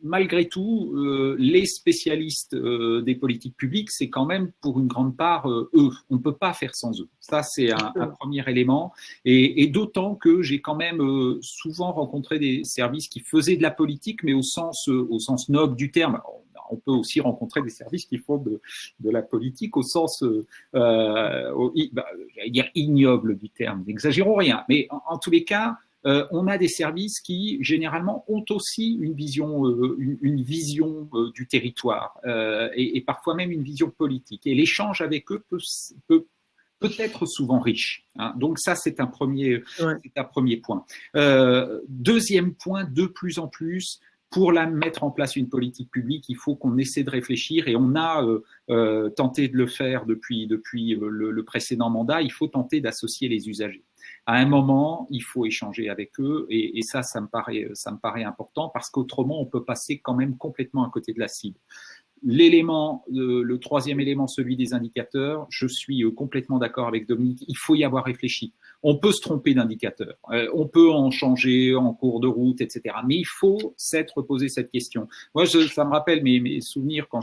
Speaker 2: malgré tout, les spécialistes des politiques publiques, c'est quand même pour une grande part eux. On ne peut pas faire sans eux. Ça, c'est un premier élément. Et d'autant que j'ai quand même souvent rencontré des services qui faisaient de la politique, mais au sens noble du terme. On peut aussi rencontrer des services qui font de la politique au sens, j'allais dire ignoble du terme. N'exagérons rien. Mais en tous les cas, on a des services qui généralement ont aussi une vision du territoire et parfois même une vision politique. Et l'échange avec eux peut être souvent riche. Hein. Donc ça, c'est un premier point. Deuxième point, de plus en plus, pour mettre en place une politique publique, il faut qu'on essaie de réfléchir, et on a tenté de le faire depuis le précédent mandat. Il faut tenter d'associer les usagers. À un moment, il faut échanger avec eux, et ça me paraît important, parce qu'autrement, on peut passer quand même complètement à côté de la cible. Le troisième élément, celui des indicateurs, je suis complètement d'accord avec Dominique, il faut y avoir réfléchi. On peut se tromper d'indicateur, on peut en changer en cours de route, etc. Mais il faut s'être posé cette question. Moi, ça me rappelle mes souvenirs quand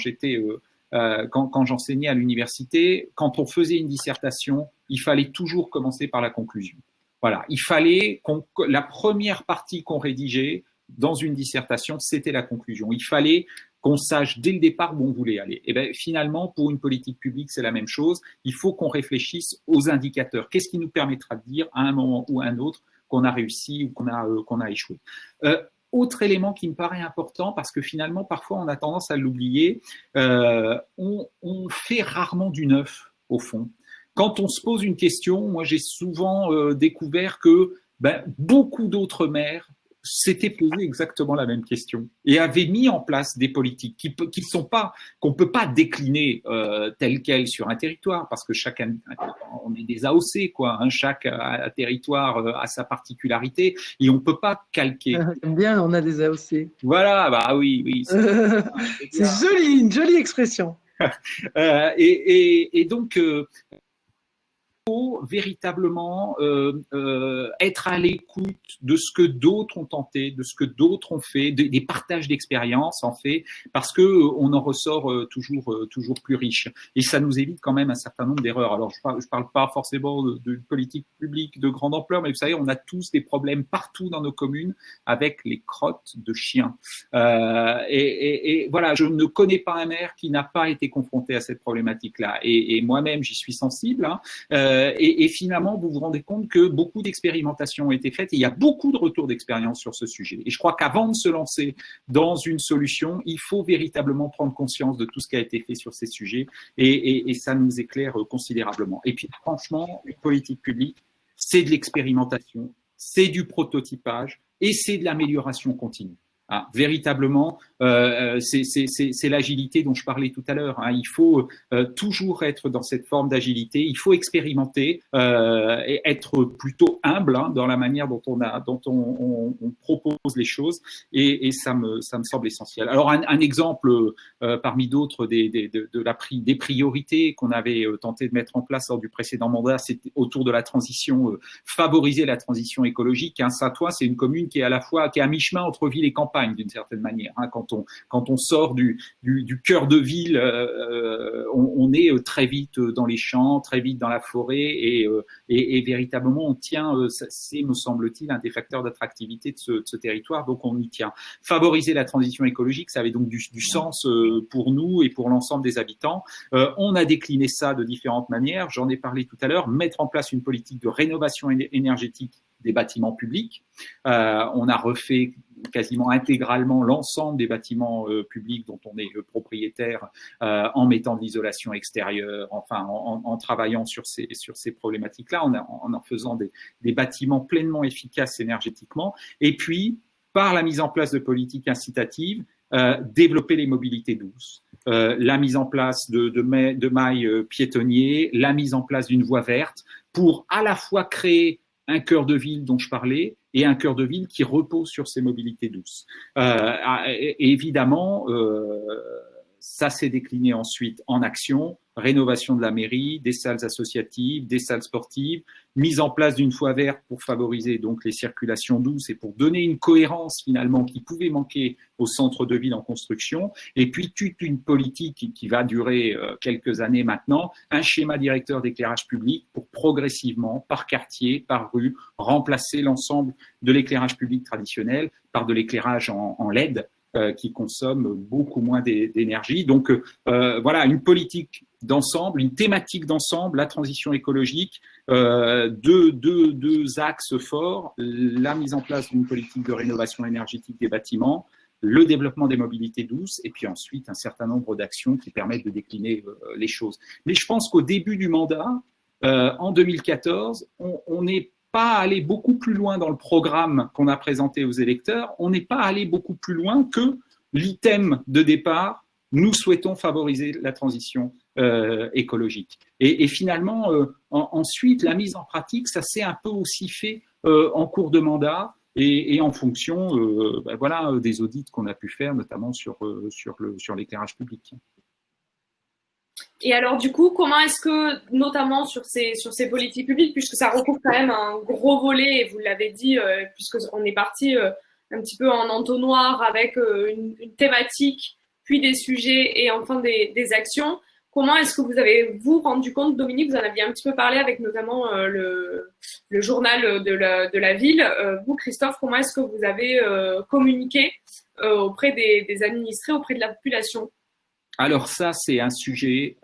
Speaker 2: quand j'enseignais à l'université. Quand on faisait une dissertation, il fallait toujours commencer par la conclusion. Voilà, il fallait la première partie qu'on rédigeait dans une dissertation, c'était la conclusion. Il fallait qu'on sache dès le départ où on voulait aller. Et bien, finalement, pour une politique publique, c'est la même chose. Il faut qu'on réfléchisse aux indicateurs. Qu'est-ce qui nous permettra de dire à un moment ou à un autre qu'on a réussi ou qu'on a échoué. Autre élément qui me paraît important, parce que finalement, parfois, on a tendance à l'oublier, on fait rarement du neuf, au fond. Quand on se pose une question, moi, j'ai souvent découvert que beaucoup d'autres maires s'étaient posé exactement la même question et avaient mis en place des politiques qu'on peut pas décliner telles quelles sur un territoire, parce que on est des AOC, quoi, hein, chaque territoire a sa particularité et on peut pas calquer.
Speaker 3: J'aime bien, on a des AOC.
Speaker 2: Voilà, bah oui.
Speaker 3: C'est joli, une jolie expression.
Speaker 2: Et donc faut véritablement être à l'écoute de ce que d'autres ont tenté, de ce que d'autres ont fait, des partages d'expériences en fait, parce que on en ressort toujours plus riche. Et ça nous évite quand même un certain nombre d'erreurs. Alors je parle pas forcément de politique publique de grande ampleur, mais vous savez, on a tous des problèmes partout dans nos communes avec les crottes de chiens. Et voilà, je ne connais pas un maire qui n'a pas été confronté à cette problématique-là. Et moi-même, j'y suis sensible. Hein. Et finalement, vous vous rendez compte que beaucoup d'expérimentations ont été faites et il y a beaucoup de retours d'expérience sur ce sujet. Et je crois qu'avant de se lancer dans une solution, il faut véritablement prendre conscience de tout ce qui a été fait sur ces sujets et ça nous éclaire considérablement. Et puis franchement, une politique publique, c'est de l'expérimentation, c'est du prototypage et c'est de l'amélioration continue. Ah, véritablement, c'est l'agilité dont je parlais tout à l'heure. Hein. Il faut toujours être dans cette forme d'agilité. Il faut expérimenter et être plutôt humble dans la manière dont on propose les choses. Et ça me semble essentiel. Alors un exemple parmi d'autres des priorités qu'on avait tenté de mettre en place lors du précédent mandat, c'était autour de la transition, favoriser la transition écologique. Hein. Saint-Ouen, c'est une commune qui est à mi-chemin entre ville et campagne, d'une certaine manière. Hein. Quand on sort du cœur de ville, on est très vite dans les champs, très vite dans la forêt et véritablement on tient, c'est me semble-t-il un des facteurs d'attractivité de ce territoire, donc on y tient. Favoriser la transition écologique, ça avait donc du sens pour nous et pour l'ensemble des habitants. On a décliné ça de différentes manières, j'en ai parlé tout à l'heure, mettre en place une politique de rénovation énergétique des bâtiments publics. On a refait quasiment intégralement l'ensemble des bâtiments publics dont on est propriétaire en mettant de l'isolation extérieure, enfin en travaillant sur ces problématiques-là, en faisant des bâtiments pleinement efficaces énergétiquement, et puis par la mise en place de politiques incitatives, développer les mobilités douces, la mise en place de mailles piétonniers, la mise en place d'une voie verte pour à la fois créer un cœur de ville dont je parlais et un cœur de ville qui repose sur ces mobilités douces. Et évidemment, ça s'est décliné ensuite en action, rénovation de la mairie, des salles associatives, des salles sportives, mise en place d'une voie verte pour favoriser donc les circulations douces et pour donner une cohérence finalement qui pouvait manquer au centre de ville en construction, et puis toute une politique qui va durer quelques années maintenant, un schéma directeur d'éclairage public pour progressivement, par quartier, par rue, remplacer l'ensemble de l'éclairage public traditionnel par de l'éclairage en LED, qui consomme beaucoup moins d'énergie. Donc voilà, une politique d'ensemble, une thématique d'ensemble, la transition écologique, deux axes forts, la mise en place d'une politique de rénovation énergétique des bâtiments, le développement des mobilités douces, et puis ensuite un certain nombre d'actions qui permettent de décliner les choses. Mais je pense qu'au début du mandat, en 2014, on n'est pas allé beaucoup plus loin dans le programme qu'on a présenté aux électeurs, on n'est pas allé beaucoup plus loin que l'item de départ, nous souhaitons favoriser la transition écologique. Et finalement, ensuite, la mise en pratique, ça s'est un peu aussi fait en cours de mandat, et en fonction voilà, des audits qu'on a pu faire, notamment sur l'éclairage public.
Speaker 1: Et alors, du coup, comment est-ce que, notamment sur ces politiques publiques, puisque ça recouvre quand même un gros volet, et vous l'avez dit, puisqu'on est parti un petit peu en entonnoir avec une thématique, puis des sujets et enfin des actions, comment est-ce que vous avez, vous, rendu compte, Dominique, vous en aviez un petit peu parlé avec notamment le journal de la ville. Vous, Christophe, comment est-ce que vous avez communiqué auprès des administrés, auprès de la population?
Speaker 2: Alors ça, c'est un sujet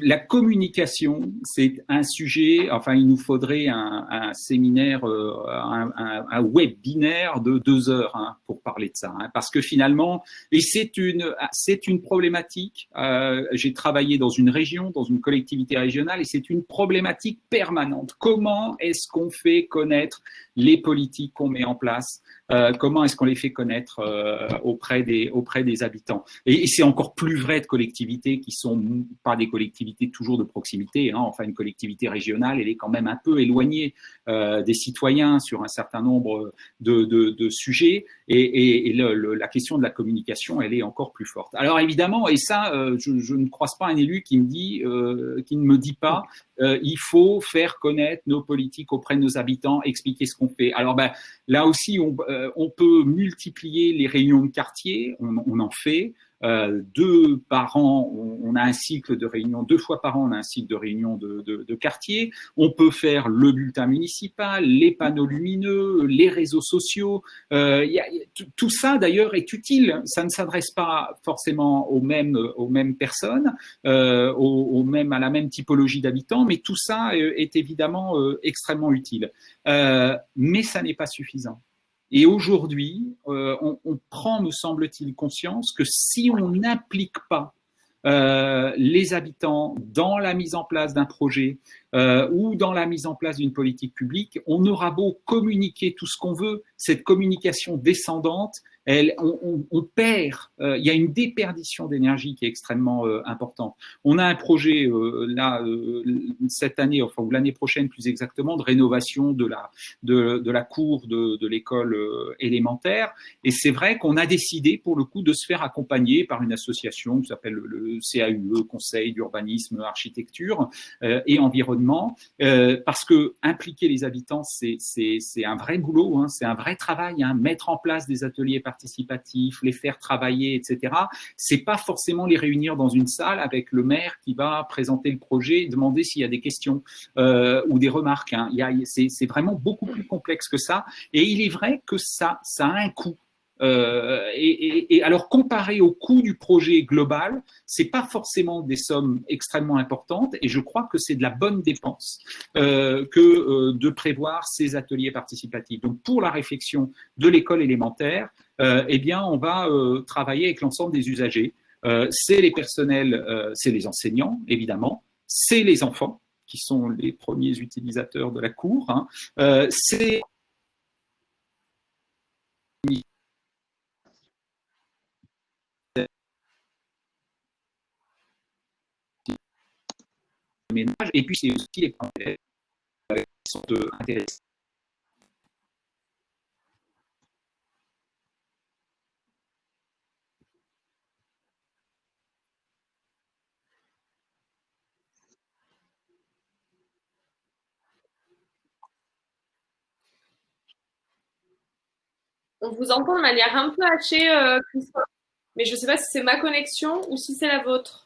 Speaker 2: la communication, c'est un sujet. Enfin, il nous faudrait un séminaire, un webinaire de 2 heures hein, pour parler de ça, hein, parce que finalement, et c'est une problématique. J'ai travaillé dans une région, dans une collectivité régionale, et c'est une problématique permanente. Comment est-ce qu'on fait connaître les politiques qu'on met en place? Comment est-ce qu'on les fait connaître auprès des habitants? Et c'est encore plus vrai de collectivités qui sont pas des collectivités toujours de proximité. Hein. Enfin, une collectivité régionale, elle est quand même un peu éloignée des citoyens sur un certain nombre de sujets. Et la question de la communication, elle est encore plus forte. Alors évidemment, et ça, je ne croise pas un élu qui ne me dit pas, il faut faire connaître nos politiques auprès de nos habitants, expliquer ce qu'on fait. Alors là aussi, on peut multiplier les réunions de quartier, on en fait. 2 par an, on a un cycle de réunions, 2 fois par an, on a un cycle de réunions de quartier. On peut faire le bulletin municipal, les panneaux lumineux, les réseaux sociaux. Tout ça, d'ailleurs, est utile. Ça ne s'adresse pas forcément aux mêmes personnes, à la même typologie d'habitants, mais tout ça est évidemment extrêmement utile. Mais ça n'est pas suffisant. Et aujourd'hui, on prend, me semble-t-il, conscience que si on n'implique pas les habitants dans la mise en place d'un projet ou dans la mise en place d'une politique publique, on aura beau communiquer tout ce qu'on veut, cette communication descendante, on perd, il y a une déperdition d'énergie qui est extrêmement importante. On a un projet cette année, enfin ou l'année prochaine plus exactement, de rénovation de la cour de l'école élémentaire, et c'est vrai qu'on a décidé pour le coup de se faire accompagner par une association qui s'appelle le CAUE, Conseil d'urbanisme, architecture et environnement, parce que impliquer les habitants, c'est un vrai boulot, hein, c'est un vrai travail, hein, mettre en place des ateliers participatifs, les faire travailler, etc. C'est pas forcément les réunir dans une salle avec le maire qui va présenter le projet et demander s'il y a des questions ou des remarques. Hein. C'est vraiment beaucoup plus complexe que ça, et il est vrai que ça a un coût. Et alors comparé au coût du projet global, c'est pas forcément des sommes extrêmement importantes, et je crois que c'est de la bonne dépense que de prévoir ces ateliers participatifs. Donc pour la réflexion de l'école élémentaire, eh bien on va travailler avec l'ensemble des usagers. C'est les personnels, c'est les enseignants évidemment, c'est les enfants qui sont les premiers utilisateurs de la cour, hein, c'est ménages, et puis c'est aussi les parents qui sont intéressés.
Speaker 1: On vous entend de manière un peu hachée, Christophe, mais je ne sais pas si c'est ma connexion ou si c'est la vôtre.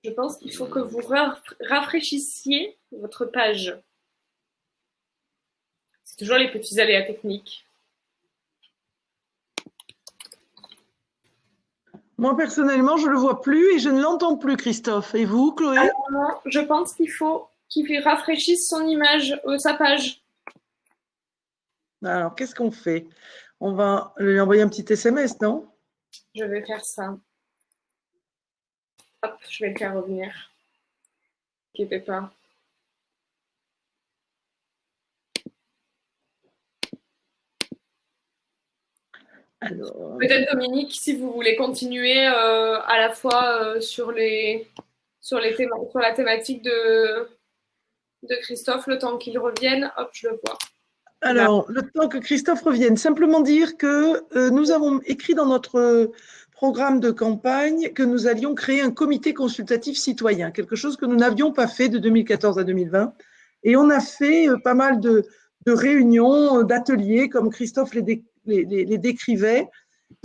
Speaker 1: Je pense qu'il faut que vous rafraîchissiez votre page. C'est toujours les petits aléas techniques.
Speaker 3: Moi, personnellement, je ne le vois plus et je ne l'entends plus, Christophe. Et vous, Chloé?
Speaker 1: Alors, je pense qu'il faut qu'il rafraîchisse son image, sa page.
Speaker 3: Alors, qu'est-ce qu'on fait? On va lui envoyer un petit SMS, non?
Speaker 1: Je vais faire ça. Hop, je vais le faire revenir. N'inquiétez pas.
Speaker 3: Alors.
Speaker 1: Peut-être Dominique, si vous voulez continuer à la fois sur la thématique de Christophe, le temps qu'il revienne. Hop, je le vois.
Speaker 3: Alors, le temps que Christophe revienne, simplement dire que nous avons écrit dans notre programme de campagne que nous allions créer un comité consultatif citoyen, quelque chose que nous n'avions pas fait de 2014 à 2020. Et on a fait pas mal de réunions, d'ateliers, comme Christophe les décrivait.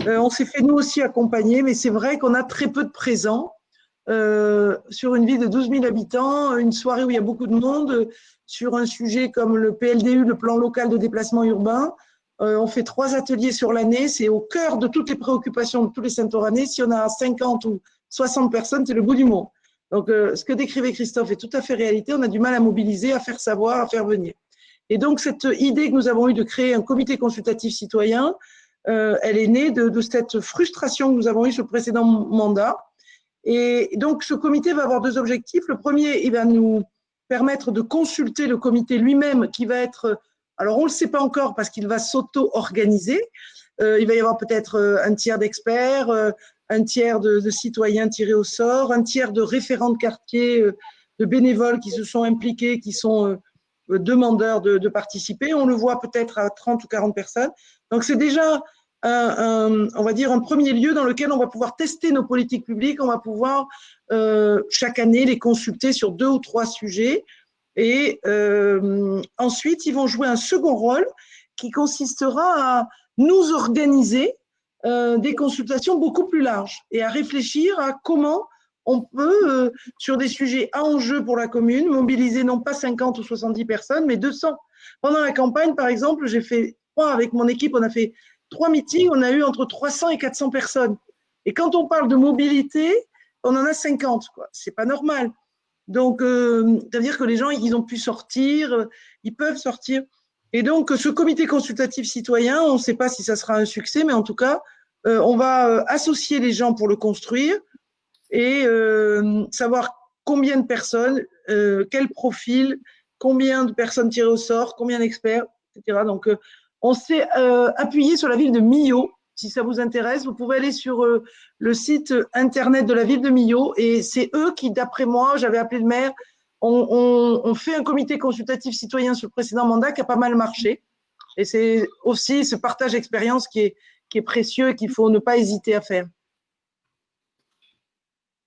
Speaker 3: On s'est fait nous aussi accompagner, mais c'est vrai qu'on a très peu de présents. Sur une ville de 12 000 habitants, une soirée où il y a beaucoup de monde, sur un sujet comme le PLDU, le plan local de déplacement urbain. On fait 3 ateliers sur l'année, c'est au cœur de toutes les préoccupations de tous les Saint-Oranais. Si on a 50 ou 60 personnes, c'est le bout du monde. Donc, ce que décrivait Christophe est tout à fait réalité. On a du mal à mobiliser, à faire savoir, à faire venir. Et donc, cette idée que nous avons eue de créer un comité consultatif citoyen, elle est née de cette frustration que nous avons eue sur le précédent mandat. Et donc, ce comité va avoir 2 objectifs. Le premier, il va nous permettre de consulter le comité lui-même qui va être, alors on ne le sait pas encore parce qu'il va s'auto-organiser. Il va y avoir peut-être un tiers d'experts, un tiers de citoyens tirés au sort, un tiers de référents de quartier, de bénévoles qui se sont impliqués, qui sont demandeurs de participer. On le voit peut-être à 30 ou 40 personnes. Donc, c'est déjà on va dire un premier lieu dans lequel on va pouvoir tester nos politiques publiques, on va pouvoir chaque année les consulter sur 2 ou 3 sujets et ensuite ils vont jouer un second rôle qui consistera à nous organiser des consultations beaucoup plus larges et à réfléchir à comment on peut sur des sujets à enjeu pour la commune mobiliser non pas 50 ou 70 personnes mais 200. Pendant la campagne par exemple, j'ai fait avec mon équipe, on a fait 3 meetings, on a eu entre 300 et 400 personnes. Et quand on parle de mobilité, on en a 50, quoi. C'est pas normal. Donc, ça veut dire que les gens, ils ont pu sortir, ils peuvent sortir. Et donc, ce comité consultatif citoyen, on ne sait pas si ça sera un succès, mais en tout cas, on va associer les gens pour le construire et savoir combien de personnes, quel profil, combien de personnes tirées au sort, combien d'experts, etc. Donc, on s'est appuyé sur la ville de Millau. Si ça vous intéresse, vous pouvez aller sur le site internet de la ville de Millau et c'est eux qui, d'après moi, j'avais appelé le maire, on fait un comité consultatif citoyen sur le précédent mandat qui a pas mal marché. Et c'est aussi ce partage d'expérience qui est précieux et qu'il faut ne pas hésiter à faire.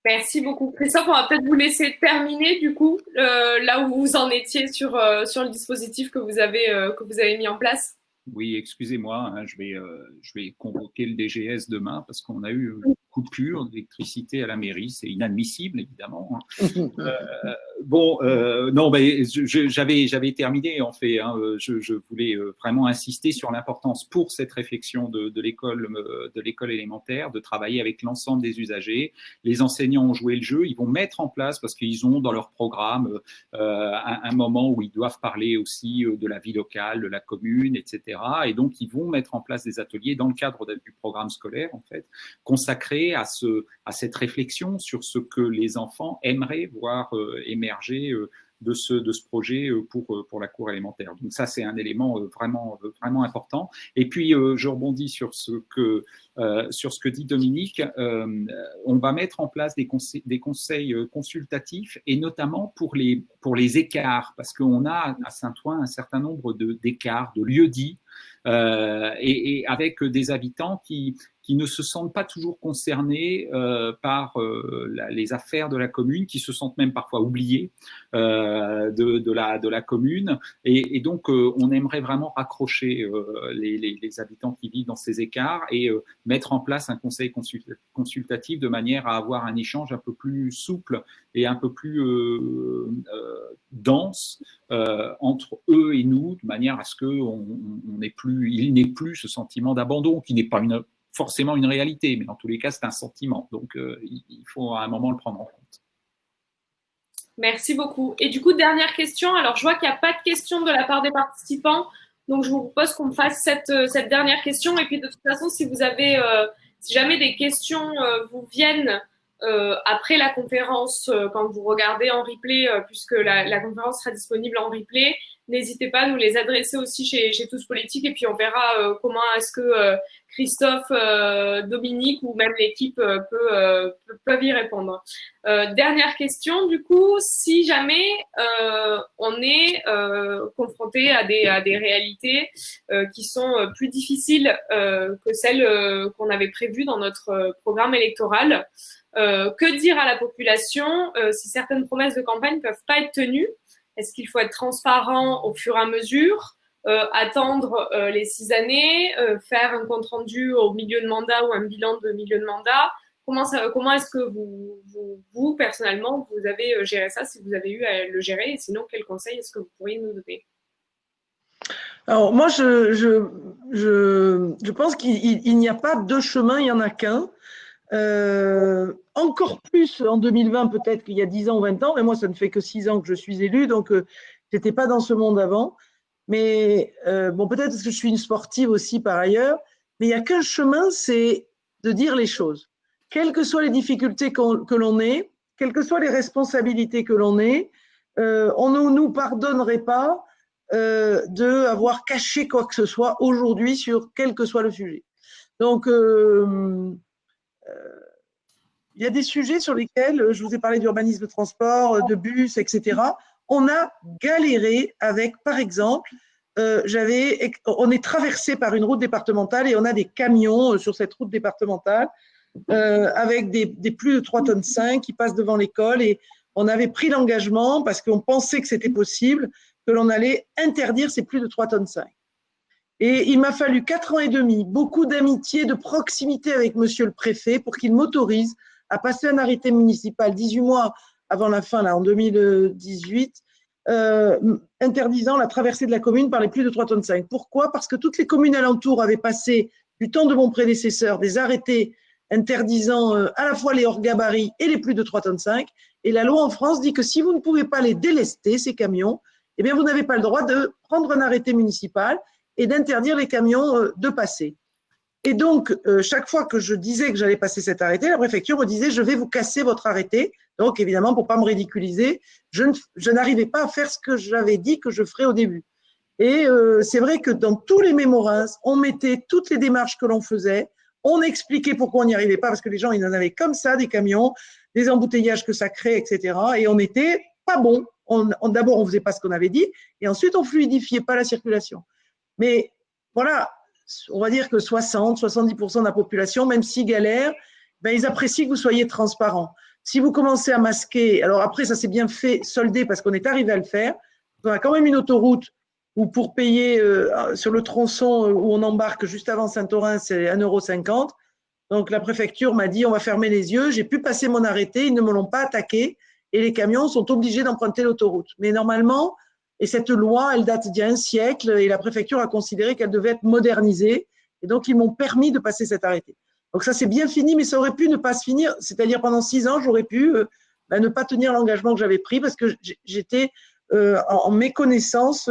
Speaker 1: Merci beaucoup. Christophe, on va peut-être vous laisser terminer du coup, là où vous en étiez sur le dispositif que vous avez mis en place.
Speaker 2: Oui, excusez-moi, hein, je vais convoquer le DGS demain parce qu'on a eu une coupure d'électricité à la mairie. C'est inadmissible, évidemment. Non, j'avais terminé en fait. Hein, je voulais vraiment insister sur l'importance pour cette réflexion de l'école élémentaire de travailler avec l'ensemble des usagers. Les enseignants ont joué le jeu. Ils vont mettre en place parce qu'ils ont dans leur programme un moment où ils doivent parler aussi de la vie locale, de la commune, etc. Et donc, ils vont mettre en place des ateliers dans le cadre du programme scolaire, en fait, consacrés à cette réflexion sur ce que les enfants aimeraient voir émerger de ce projet pour la cour élémentaire. Donc ça, c'est un élément vraiment important. Et puis, je rebondis sur ce que dit Dominique. On va mettre en place des conseils consultatifs et notamment pour les écarts, parce qu'on a à Saint-Ouen un certain nombre d'écarts, de lieux-dits, et avec des habitants qui ne se sentent pas toujours concernés par les affaires de la commune, qui se sentent même parfois oubliés de la commune. Et donc, on aimerait vraiment raccrocher les habitants qui vivent dans ces écarts et mettre en place un conseil consultatif de manière à avoir un échange un peu plus souple et un peu plus dense entre eux et nous, de manière à ce qu'il n'ait plus ce sentiment d'abandon, qui n'est pas forcément une réalité, mais dans tous les cas, c'est un sentiment. Donc, il faut à un moment le prendre en compte.
Speaker 1: Merci beaucoup. Et du coup, dernière question. Alors, je vois qu'il n'y a pas de questions de la part des participants. Donc, je vous propose qu'on fasse cette dernière question. Et puis, de toute façon, si jamais des questions vous viennent après la conférence, quand vous regardez en replay, puisque la conférence sera disponible en replay, n'hésitez pas à nous les adresser aussi chez Tous Politiques et puis on verra comment est-ce que Christophe, Dominique ou même l'équipe peuvent y répondre. Dernière question, du coup, si jamais on est confronté à des réalités qui sont plus difficiles que celles qu'on avait prévues dans notre programme électoral, que dire à la population si certaines promesses de campagne ne peuvent pas être tenues? Est-ce qu'il faut être transparent au fur et à mesure, attendre les 6 années, faire un compte-rendu au milieu de mandat ou un bilan de milieu de mandat? Comment est-ce que vous, personnellement, vous avez géré ça, si vous avez eu à le gérer? Et sinon, quels conseils est-ce que vous pourriez nous donner?
Speaker 3: Alors, moi, je pense qu'il n'y a pas deux chemins, il n'y en a qu'un. Encore plus en 2020, peut-être qu'il y a 10 ans ou 20 ans, mais moi, ça ne fait que 6 ans que je suis élue, donc je n'étais pas dans ce monde avant. Mais bon, peut-être parce que je suis une sportive aussi par ailleurs, mais il n'y a qu'un chemin, c'est de dire les choses. Quelles que soient les difficultés que l'on ait, quelles que soient les responsabilités que l'on ait, on ne nous pardonnerait pas d'avoir caché quoi que ce soit aujourd'hui sur quel que soit le sujet. Donc, il y a des sujets sur lesquels, je vous ai parlé d'urbanisme de transport, de bus, etc. On a galéré avec, par exemple, on est traversé par une route départementale et on a des camions sur cette route départementale avec des plus de 3,5 tonnes qui passent devant l'école et on avait pris l'engagement parce qu'on pensait que c'était possible que l'on allait interdire ces plus de 3,5 tonnes. Et il m'a fallu 4 ans et demi, beaucoup d'amitié, de proximité avec monsieur le préfet pour qu'il m'autorise à passer un arrêté municipal 18 mois avant la fin, là, en 2018, interdisant la traversée de la commune par les plus de 3,5 tonnes. Pourquoi? Parce que toutes les communes alentours avaient passé, du temps de mon prédécesseur, des arrêtés interdisant à la fois les hors-gabarits et les plus de 3,5 tonnes. Et la loi en France dit que si vous ne pouvez pas les délester, ces camions, eh bien, vous n'avez pas le droit de prendre un arrêté municipal et d'interdire les camions de passer. Et donc, chaque fois que je disais que j'allais passer cet arrêté, la préfecture me disait « je vais vous casser votre arrêté ». Donc, évidemment, pour ne pas me ridiculiser, je n'arrivais pas à faire ce que j'avais dit que je ferais au début. Et c'est vrai que dans tous les mémorins, on mettait toutes les démarches que l'on faisait, on expliquait pourquoi on n'y arrivait pas, parce que les gens, ils en avaient comme ça, des camions, des embouteillages que ça crée, etc. Et on n'était pas bon. D'abord, on ne faisait pas ce qu'on avait dit, et ensuite, on fluidifiait pas la circulation. Mais voilà, on va dire que 60-70% de la population, même s'ils galèrent, ben, ils apprécient que vous soyez transparent. Si vous commencez à masquer, alors après, ça s'est bien fait solder parce qu'on est arrivé à le faire. On a quand même une autoroute où pour payer sur le tronçon où on embarque juste avant Saint-Orin, c'est 1,50 €. Donc la préfecture m'a dit on va fermer les yeux. J'ai pu passer mon arrêté, ils ne me l'ont pas attaqué et les camions sont obligés d'emprunter l'autoroute. Mais normalement, et cette loi, elle date d'il y a un siècle et la préfecture a considéré qu'elle devait être modernisée. Et donc, ils m'ont permis de passer cet arrêté. Donc, ça, c'est bien fini, mais ça aurait pu ne pas se finir. C'est-à-dire, pendant 6 ans, j'aurais pu ne pas tenir l'engagement que j'avais pris parce que j'étais en méconnaissance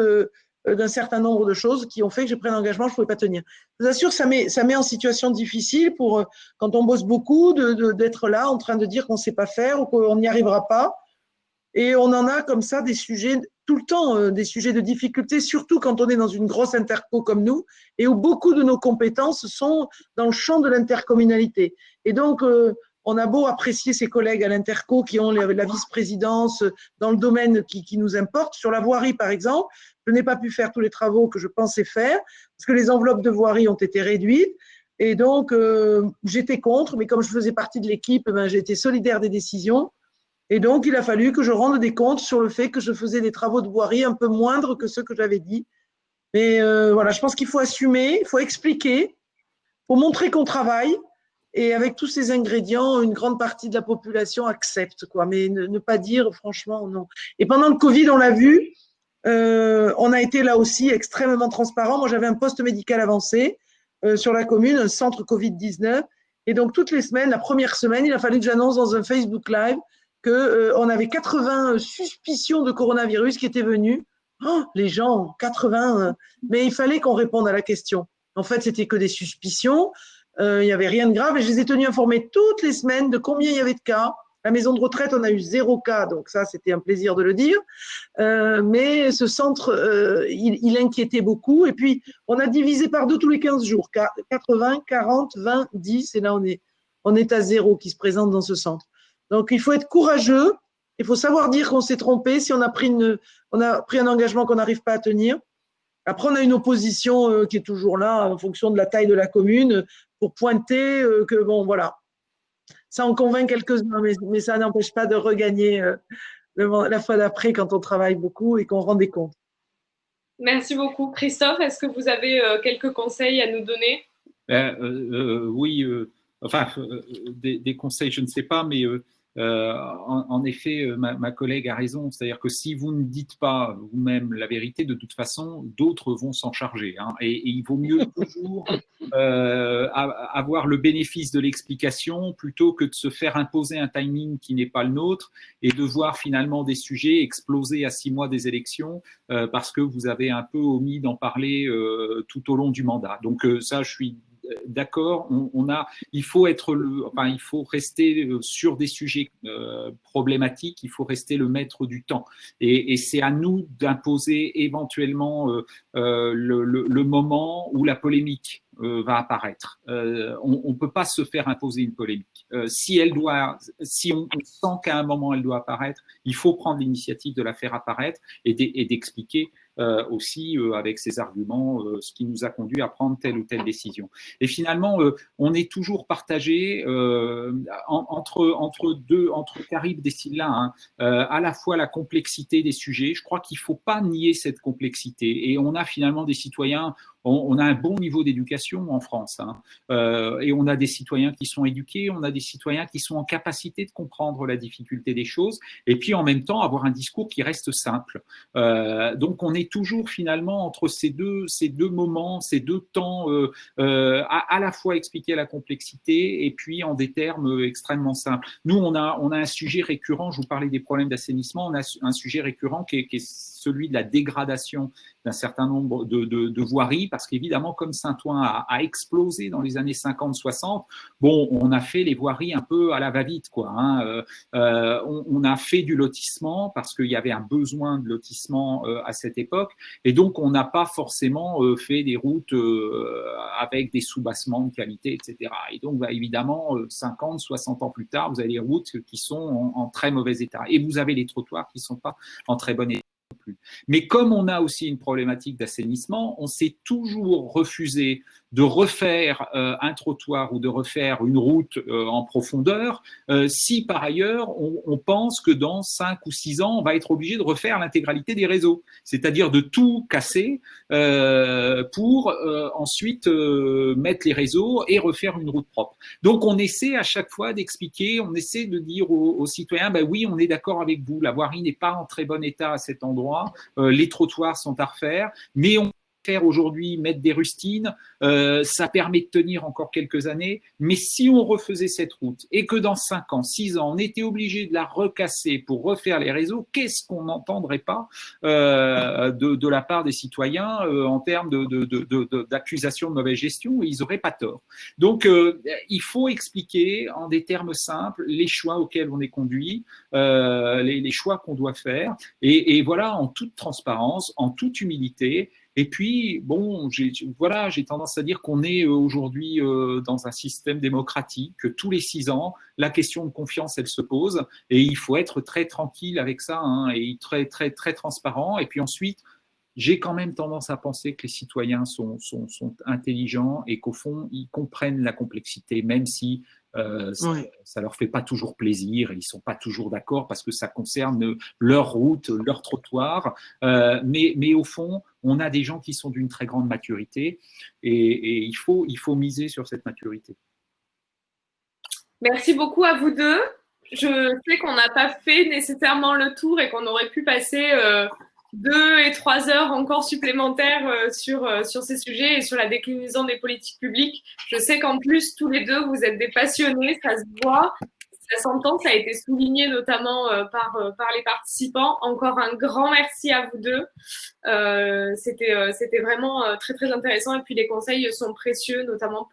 Speaker 3: d'un certain nombre de choses qui ont fait que j'ai pris un engagement que je ne pouvais pas tenir. Je vous assure, ça met en situation difficile pour, quand on bosse beaucoup, d'être là en train de dire qu'on ne sait pas faire ou qu'on n'y arrivera pas. Et on en a comme ça des sujets, tout le temps, des sujets de difficulté, surtout quand on est dans une grosse interco comme nous, et où beaucoup de nos compétences sont dans le champ de l'intercommunalité. Et donc, on a beau apprécier ses collègues à l'interco qui ont la vice-présidence dans le domaine qui nous importe. Sur la voirie, par exemple, je n'ai pas pu faire tous les travaux que je pensais faire, parce que les enveloppes de voirie ont été réduites. Et donc, j'étais contre, mais comme je faisais partie de l'équipe, ben, j'ai été solidaire des décisions. Et donc, il a fallu que je rende des comptes sur le fait que je faisais des travaux de voirie un peu moindres que ceux que j'avais dit. Mais voilà, je pense qu'il faut assumer, il faut expliquer, il faut montrer qu'on travaille. Et avec tous ces ingrédients, une grande partie de la population accepte, quoi. Mais ne pas dire, franchement, non. Et pendant le Covid, on l'a vu, on a été là aussi extrêmement transparent. Moi, j'avais un poste médical avancé sur la commune, un centre Covid-19. Et donc, toutes les semaines, la première semaine, il a fallu que j'annonce dans un Facebook Live qu'on avait 80 suspicions de coronavirus qui étaient venues. Oh, les gens, 80, mais il fallait qu'on réponde à la question. En fait, c'était que des suspicions, il n'y avait rien de grave et je les ai tenus informés toutes les semaines de combien il y avait de cas, La maison de retraite, on a eu 0 cas, donc ça, c'était un plaisir de le dire. Mais ce centre, il inquiétait beaucoup. Et puis, on a divisé par 2 tous les 15 jours. 80, 40, 20, 10. Et là, on est à 0 qui se présente dans ce centre. Donc, il faut être courageux. Il faut savoir dire qu'on s'est trompé si on a pris un engagement qu'on n'arrive pas à tenir. Après, on a une opposition qui est toujours là en fonction de la taille de la commune pour pointer que, bon, voilà. Ça en convainc quelques-uns, mais ça n'empêche pas de regagner la fois d'après quand on travaille beaucoup et qu'on rend des comptes.
Speaker 1: Merci beaucoup. Christophe, est-ce que vous avez quelques conseils à nous donner?
Speaker 2: Oui, enfin, des conseils, je ne sais pas, mais en effet, ma collègue a raison. C'est-à-dire que si vous ne dites pas vous-même la vérité, de toute façon, d'autres vont s'en charger. Hein. Et il vaut mieux toujours avoir le bénéfice de l'explication plutôt que de se faire imposer un timing qui n'est pas le nôtre et de voir finalement des sujets exploser à 6 mois des élections parce que vous avez un peu omis d'en parler tout au long du mandat. Donc ça, je suis d'accord, il faut il faut rester sur des sujets problématiques, il faut rester le maître du temps. Et c'est à nous d'imposer éventuellement le moment où la polémique va apparaître. On ne peut pas se faire imposer une polémique. Si on sent qu'à un moment elle doit apparaître, il faut prendre l'initiative de la faire apparaître et d'expliquer aussi avec ses arguments ce qui nous a conduit à prendre telle ou telle décision. Et finalement, on est toujours partagé entre Carib et Scylla, hein, à la fois la complexité des sujets. Je crois qu'il ne faut pas nier cette complexité. Et on a finalement des citoyens. On a un bon niveau d'éducation en France, hein, et on a des citoyens qui sont éduqués, on a des citoyens qui sont en capacité de comprendre la difficulté des choses, et puis en même temps avoir un discours qui reste simple. Donc on est toujours finalement entre ces deux moments, ces deux temps, à la fois expliquer la complexité et puis en des termes extrêmement simples. Nous, on a un sujet récurrent, je vous parlais des problèmes d'assainissement, on a un sujet récurrent qui est celui de la dégradation d'un certain nombre de voiries, parce qu'évidemment, comme Saint-Ouen a explosé dans les années 50-60, bon, on a fait les voiries un peu à la va-vite, quoi. Hein. On a fait du lotissement parce qu'il y avait un besoin de lotissement à cette époque, et donc on n'a pas forcément fait des routes avec des soubassements de qualité, etc. Et donc, bah, évidemment, 50, 60 ans plus tard, vous avez des routes qui sont en très mauvais état, et vous avez les trottoirs qui ne sont pas en très bon état. Mais comme on a aussi une problématique d'assainissement, on s'est toujours refusé de refaire un trottoir ou de refaire une route en profondeur si par ailleurs on pense que dans 5 ou 6 ans, on va être obligé de refaire l'intégralité des réseaux, c'est-à-dire de tout casser pour ensuite mettre les réseaux et refaire une route propre. Donc on essaie à chaque fois d'expliquer, on essaie de dire aux citoyens, ben oui, on est d'accord avec vous, la voirie n'est pas en très bon état à cet endroit, les trottoirs sont à refaire, mais on faire aujourd'hui, mettre des rustines, ça permet de tenir encore quelques années, mais si on refaisait cette route et que dans 5 ans, 6 ans, on était obligé de la recasser pour refaire les réseaux, qu'est-ce qu'on n'entendrait pas de la part des citoyens en termes d'accusation de mauvaise gestion, et ils n'auraient pas tort. Donc, il faut expliquer en des termes simples les choix auxquels on est conduit, les choix qu'on doit faire, et voilà, en toute transparence, en toute humilité. Et puis, bon, j'ai tendance à dire qu'on est aujourd'hui dans un système démocratique, que tous les 6 ans, la question de confiance, elle se pose, et il faut être très tranquille avec ça, hein, et très, très, très transparent. Et puis ensuite, j'ai quand même tendance à penser que les citoyens sont intelligents et qu'au fond, ils comprennent la complexité, même si ça leur fait pas toujours plaisir et ils sont pas toujours d'accord parce que ça concerne leur route, leur trottoir. Mais au fond, on a des gens qui sont d'une très grande maturité et il faut miser sur cette maturité.
Speaker 1: Merci beaucoup à vous deux. Je sais qu'on n'a pas fait nécessairement le tour et qu'on aurait pu passer 2 et 3 heures encore supplémentaires sur ces sujets et sur la déclinaison des politiques publiques. Je sais qu'en plus, tous les deux, vous êtes des passionnés, ça se voit, ça s'entend, ça a été souligné notamment par les participants. Encore un grand merci à vous deux. C'était vraiment très, très intéressant et puis les conseils sont précieux, notamment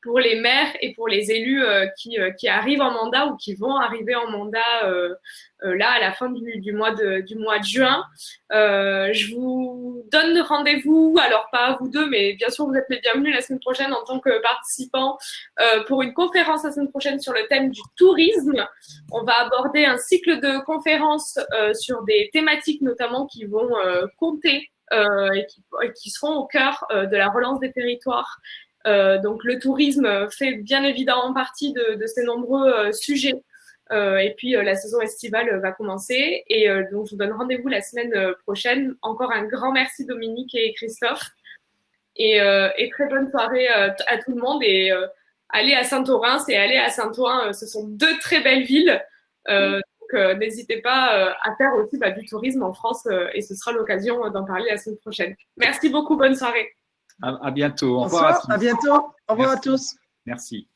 Speaker 1: pour les maires et pour les élus qui arrivent en mandat ou qui vont arriver en mandat là à la fin du mois de juin. Je vous donne rendez-vous, alors pas à vous deux, mais bien sûr vous êtes les bienvenus la semaine prochaine en tant que participants pour une conférence la semaine prochaine sur le thème du tourisme. On va aborder un cycle de conférences sur des thématiques notamment qui vont compter et qui seront au cœur de la relance des territoires. Donc le tourisme fait bien évidemment partie de ces nombreux sujets. Et puis la saison estivale va commencer et donc je vous donne rendez-vous la semaine prochaine. Encore un grand merci Dominique et Christophe et très bonne soirée à tout le monde et allez à Saint-Orens et allez à Saint-Ouen, ce sont deux très belles villes. Donc n'hésitez pas à faire aussi du tourisme en France et ce sera l'occasion d'en parler la semaine prochaine. Merci beaucoup, bonne soirée.
Speaker 2: À bientôt.
Speaker 3: Au revoir. À bientôt. Au revoir à tous.
Speaker 2: Merci.